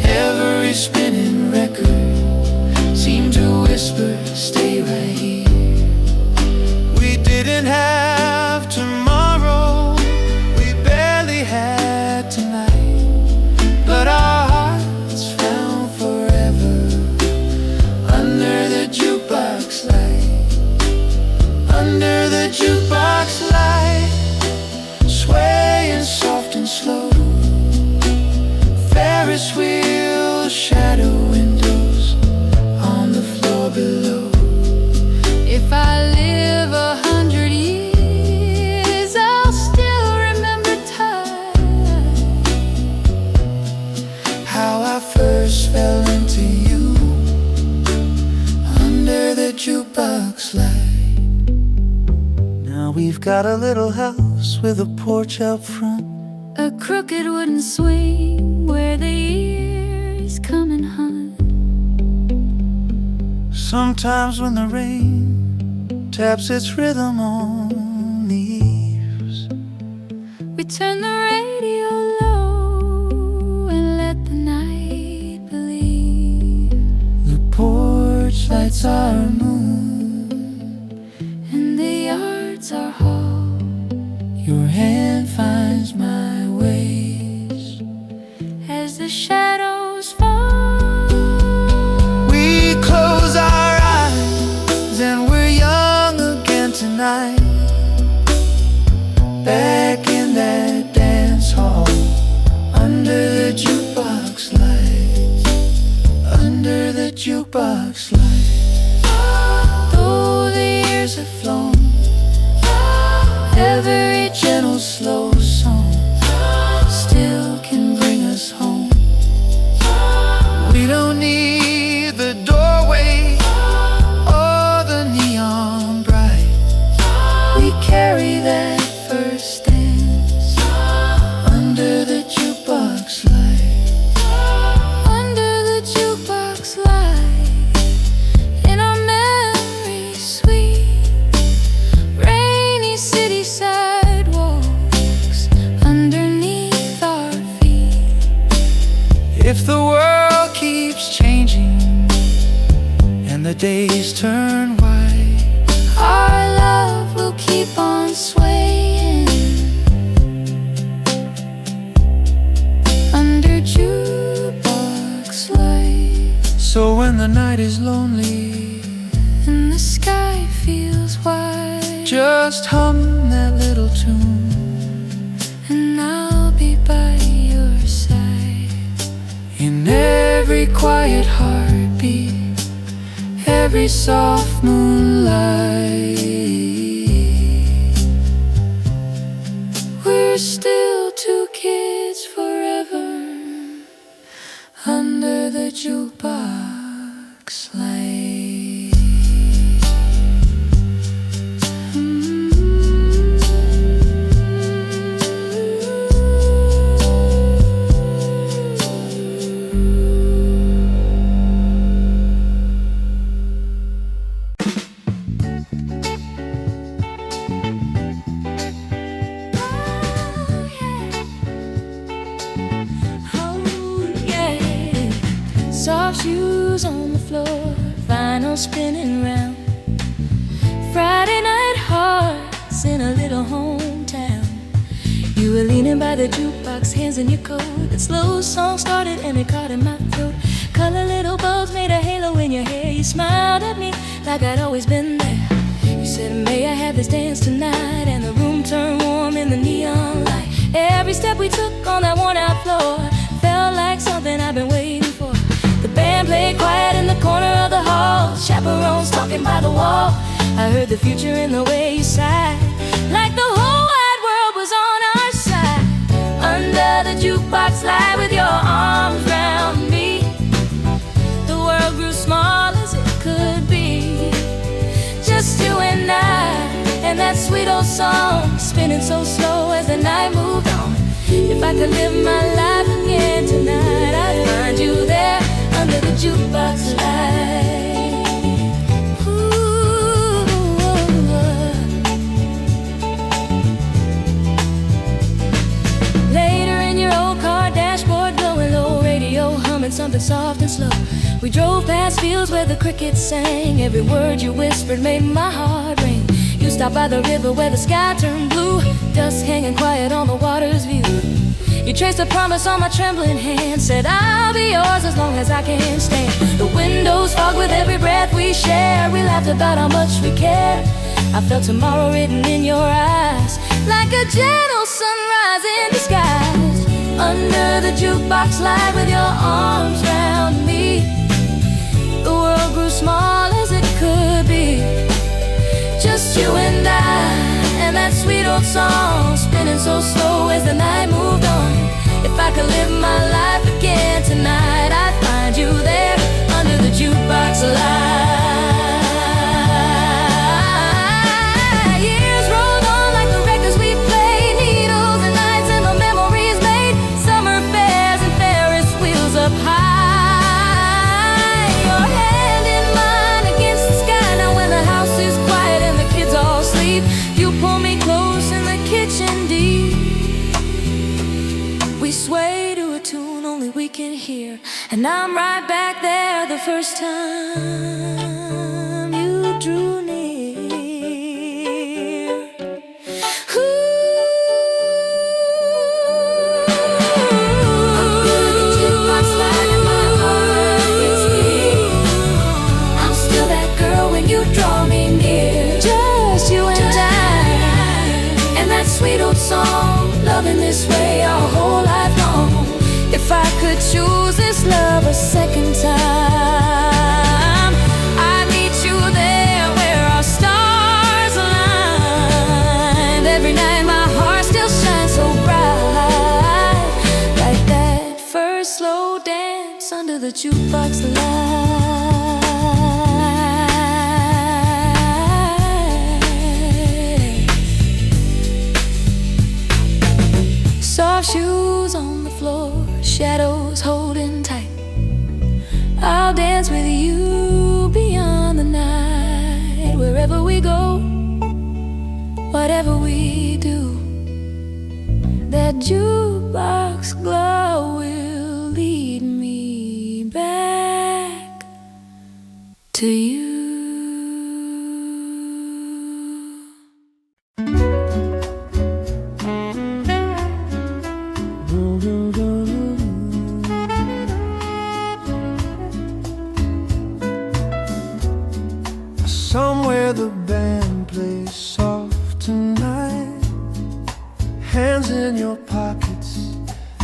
every spinning record seemed to whisper, stay right here. We didn't have tomorrow, we barely had tonight, but our hearts found forever under the jukebox light. Under the jukebox light, swaying soft and slow, Ferris wheel, shadow windows on the floor below. If I live 100 years, I'll still remember time, How I first fell into you under the jukebox light. Now we've got a little house with a porch out front, a crooked wooden swing where the years come and hunt. sometimes when the rain taps its rhythm on the eaves. We turn the radio low and let the night believe. The porch lights our moon, And the yards are hall. your hand finds my waist As the shadows fall, we close our eyes and we're young again tonight, back in that dance hall under the jukebox lights, under the jukebox lights. though the years have flown, every gentle slow song still can bring us home. We don't need the doorway or the neon bright, We carry that first dance under the jukebox light. under the jukebox light. In our memory sweet, rainy city sidewalks underneath our feet. If the world keeps changing and the days turn white, Our love will keep on swaying under jukebox light. so when the night is lonely, And the sky feels wide, just hum that little tune. and I'll be by your side. In every quiet heartbeat, every soft moonlight, We're still two kids forever under the jukebox light. Soft shoes on the floor, fine round, spinning round. Friday night hearts in a little hometown. You were leaning by the jukebox, hands in your coat. The slow song started and it caught in my throat. Color little bulbs made a halo in your hair. You smiled at me like I'd always been there. You said, may I have this dance tonight? And the room turned warm in the neon light. Every step we took on that worn out floor felt like something I've been waiting for. The band played quiet in the corner of the hall. Chaperones talking by the wall. I heard the future in the way you sighed, like the whole wide world was on our side. Under the jukebox light with your arms round me, the world grew small as it could be. Just you and I, and that sweet old song spinning so slow as the night moved on. If I could live my life again tonight, I'd find you there under the jukebox light. Later in your old car dashboard, glowing low, radio humming something soft and slow. We drove past fields where the crickets sang. Every word you whispered made my heart ring. You stopped by the river where the sky turned blue, dusk hanging quiet on the water's view. You traced a promise on my trembling hand, said I'll be yours as long as I can stand. The windows fog with every breath we share. We laughed about how much we care. I felt tomorrow written in your eyes, like a gentle sunrise in disguise. Under the jukebox light with your arms round me, the world grew small as it could be. Just you and I, and that sweet old song spinning so slow as the night moved on. If I could live my life again tonight, I'd find you there under the jukebox light. Years rolled on like the records we played, needles and nights and the memories made. Summer fairs and Ferris wheels up high. Your hand in mine against the sky. Now when the house is quiet and the kids all sleep, you pull me close in the kitchen deep. We sway to a tune only we can hear, and I'm right back there the first time you drew near. Ooh. I'm still that girl when you draw me near. Just you and I, and that sweet old song, loving this way our whole life long. If I could choose this love a second time, I'd meet you there where our stars aligned. Every night my heart still shines so bright, like that first slow dance under the jukebox light. Soft shoes on the floor, shadows holding tight. I'll dance with you beyond the night. Wherever we go, whatever we do, that jukebox glow will lead me back to you. Somewhere the band plays soft tonight. Hands in your pockets,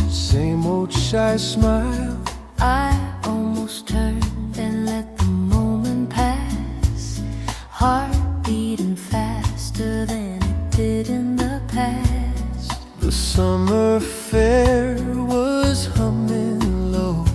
same old shy smile. I almost turned and let the moment pass, heart beating faster than it did in the past. The summer fair was humming low,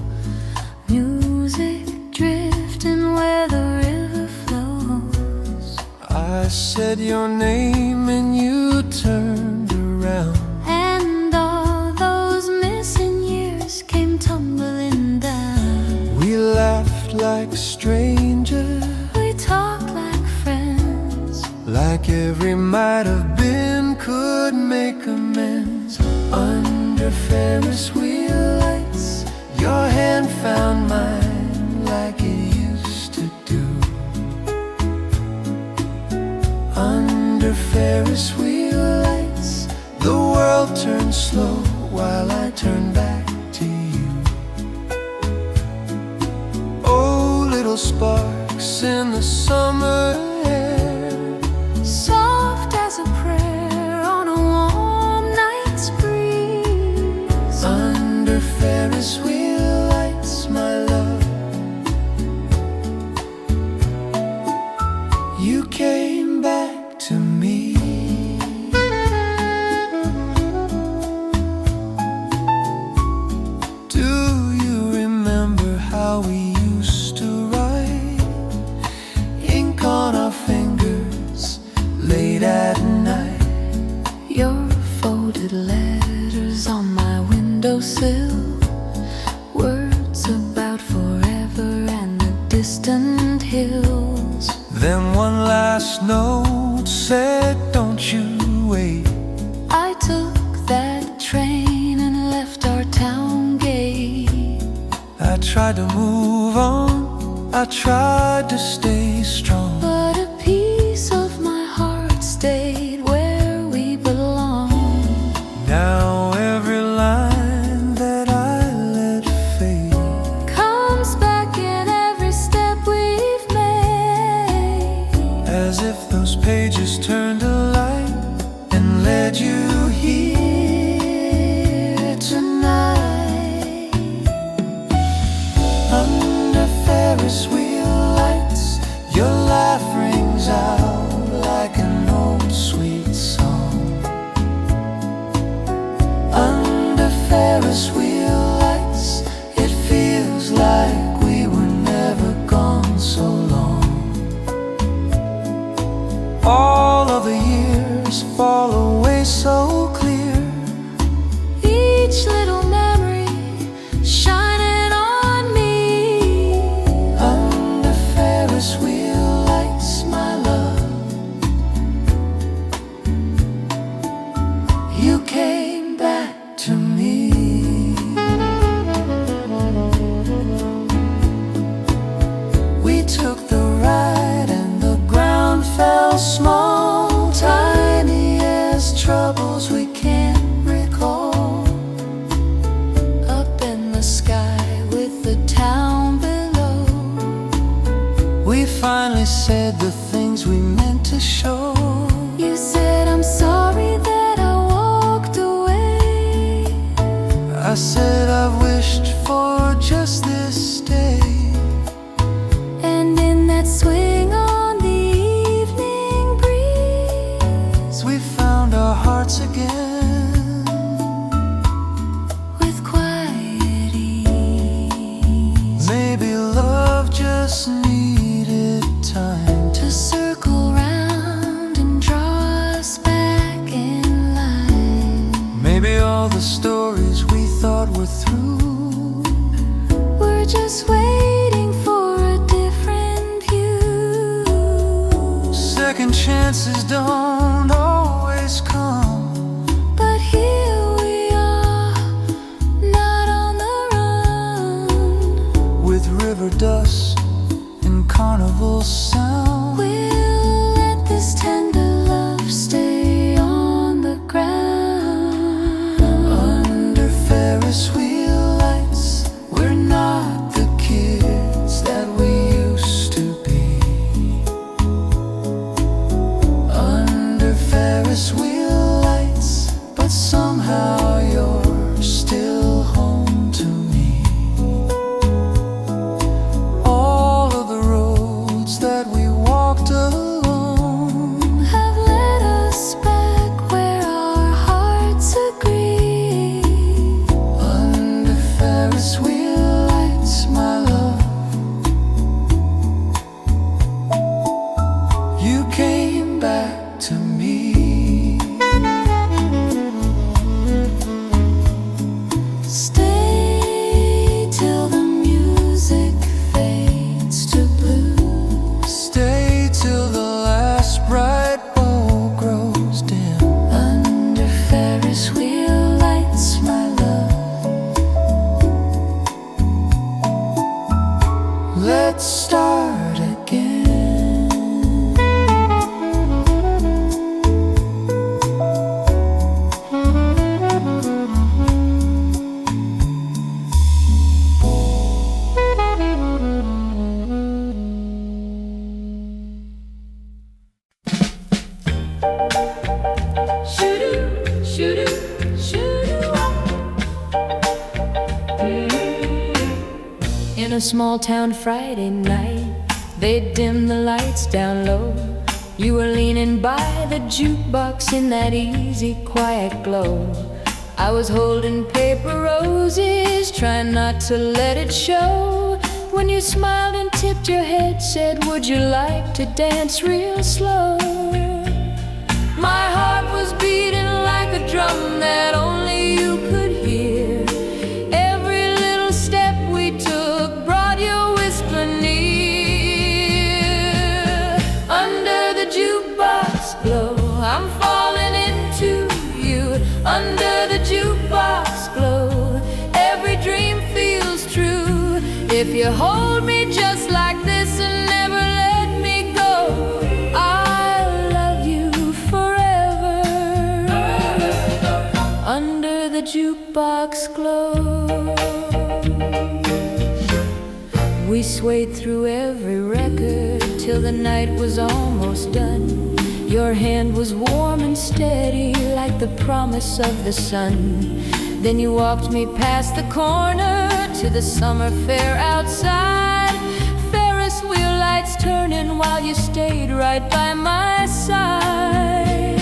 Music drifting where the river flows. I said your name and you turned around. And all those missing years came tumbling down. We laughed like strangers, We talked like friends, like every might have been could make amends. Under Ferris wheel lights, your hand found mine like it used to do. Ferris wheel lights, the world turns slow while I turn back to you. Oh, little sparks in the summer air, soft as a prayer on a warm night's breeze. Under Ferris wheel lights, my love, you came back to me. Do you remember how we used to write ink on our fingers late at night? Your folded letters on my windowsill, words about forever and the distant hills. Then one last note said, don't you wait. I took that train and left our town gate. I tried to move on, I tried to stay strong, but a piece of my heart stayed where we belong. now every line that I let fade Comes back in every step we've made. as if those pages turned to light and led you here tonight. Under Ferris wheel lights, your laugh rings out like an old sweet song. Under Ferris wheel lights, it feels like we were never gone so long. All of the years fall away so clear, Each little memory shining on me. under Ferris wheel lights, my love, you came back to me. We took the ride and the ground felt small, tiny as troubles we can't recall. Up in the sky with the town below, We finally said the things we meant to show. you said I'm sorry that I walked away. I said I've wished for just this day. And in that swing on the evening breeze, We found our hearts again. with quiet ease, Maybe love just needed time to circle round and draw us back in line. Maybe all the stories we thought were through, We're just waiting for a different view. second chances don't always come. But here we are, not on the run. With river dust and carnival sound, We'll let this tender love stay on the ground. under Ferris wheel lights, we're not the kids that we used to be. Under Ferris wheel lights, but somehow you're still home to me. All of the roads that we walked alone Have led us back where our hearts agree. under Ferris wheel lights, my love, you came back to me. Stay till the music fades to blue. Stay till the last bright bow grows dim. Under Ferris wheel lights, my love, Let's start again. In a small town Friday night, they'd dim the lights down low. You were leaning by the jukebox in that easy, quiet glow. I was holding paper roses, trying not to let it show. When you smiled and tipped your head, said, would you like to dance real slow? My heart was beating like a drum that only you could hear. Every little step we took brought your whisper near. Under the jukebox glow, I'm falling into you. Under the jukebox glow, every dream feels true. If you hold me just like this and never let me go, I'll love you forever. Under the jukebox glow, we swayed through every record till the night was almost done. Your hand was warm and steady like the promise of the sun. Then you walked me past the corner to the summer fair outside. Ferris wheel lights turning while you stayed right by my side.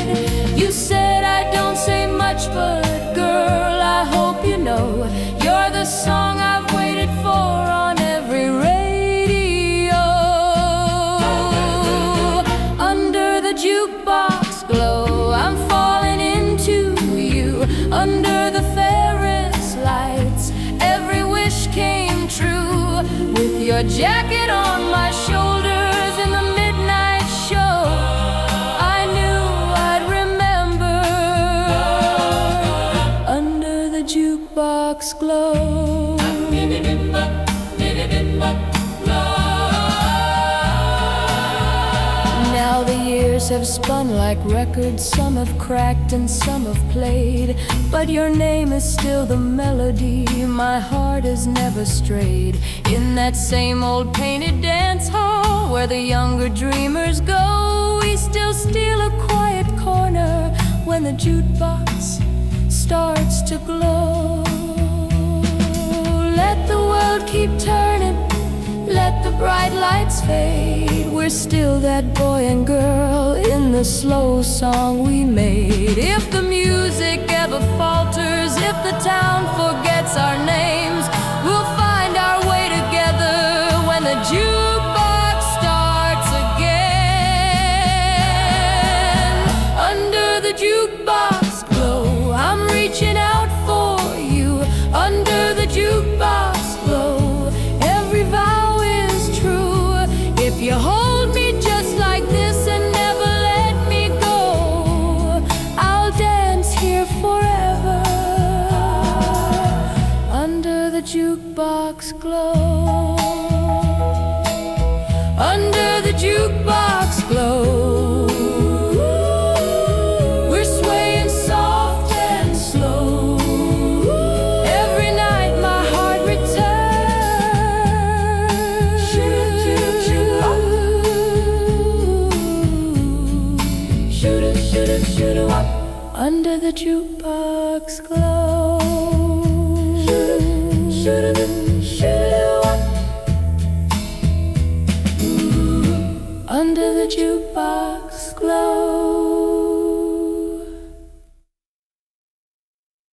You said I don't say much, but girl, I hope you know you're the song I've waited for on every radio. Under the jukebox glow, I'm falling into you. Under the Ferris lights, every wish came true. With your jacket on my shoulders in the midnight show, I knew I'd remember. Under the jukebox glow. Now the years have spun like records. Some have cracked and some have played, but your name is still the melody. My heart has never strayed. In that same old painted dance hall where the younger dreamers go, we still steal a quiet corner when the jukebox starts to glow. Let the world keep turning, let the bright lights fade. We're still that boy and girl in the slow song we made. If the music ever falters, if the town forgets our names, we'll find our way together when the jukebox starts again. Under the jukebox glow, I'm reaching out for you. Under the jukebox glow, every vow is true. If you hold me just like this and never let me go, I'll dance here forever. Under the jukebox glow. Under the jukebox glow, we're swaying soft and slow. Every night my heart returns. Under the jukebox glow. Under the jukebox glow.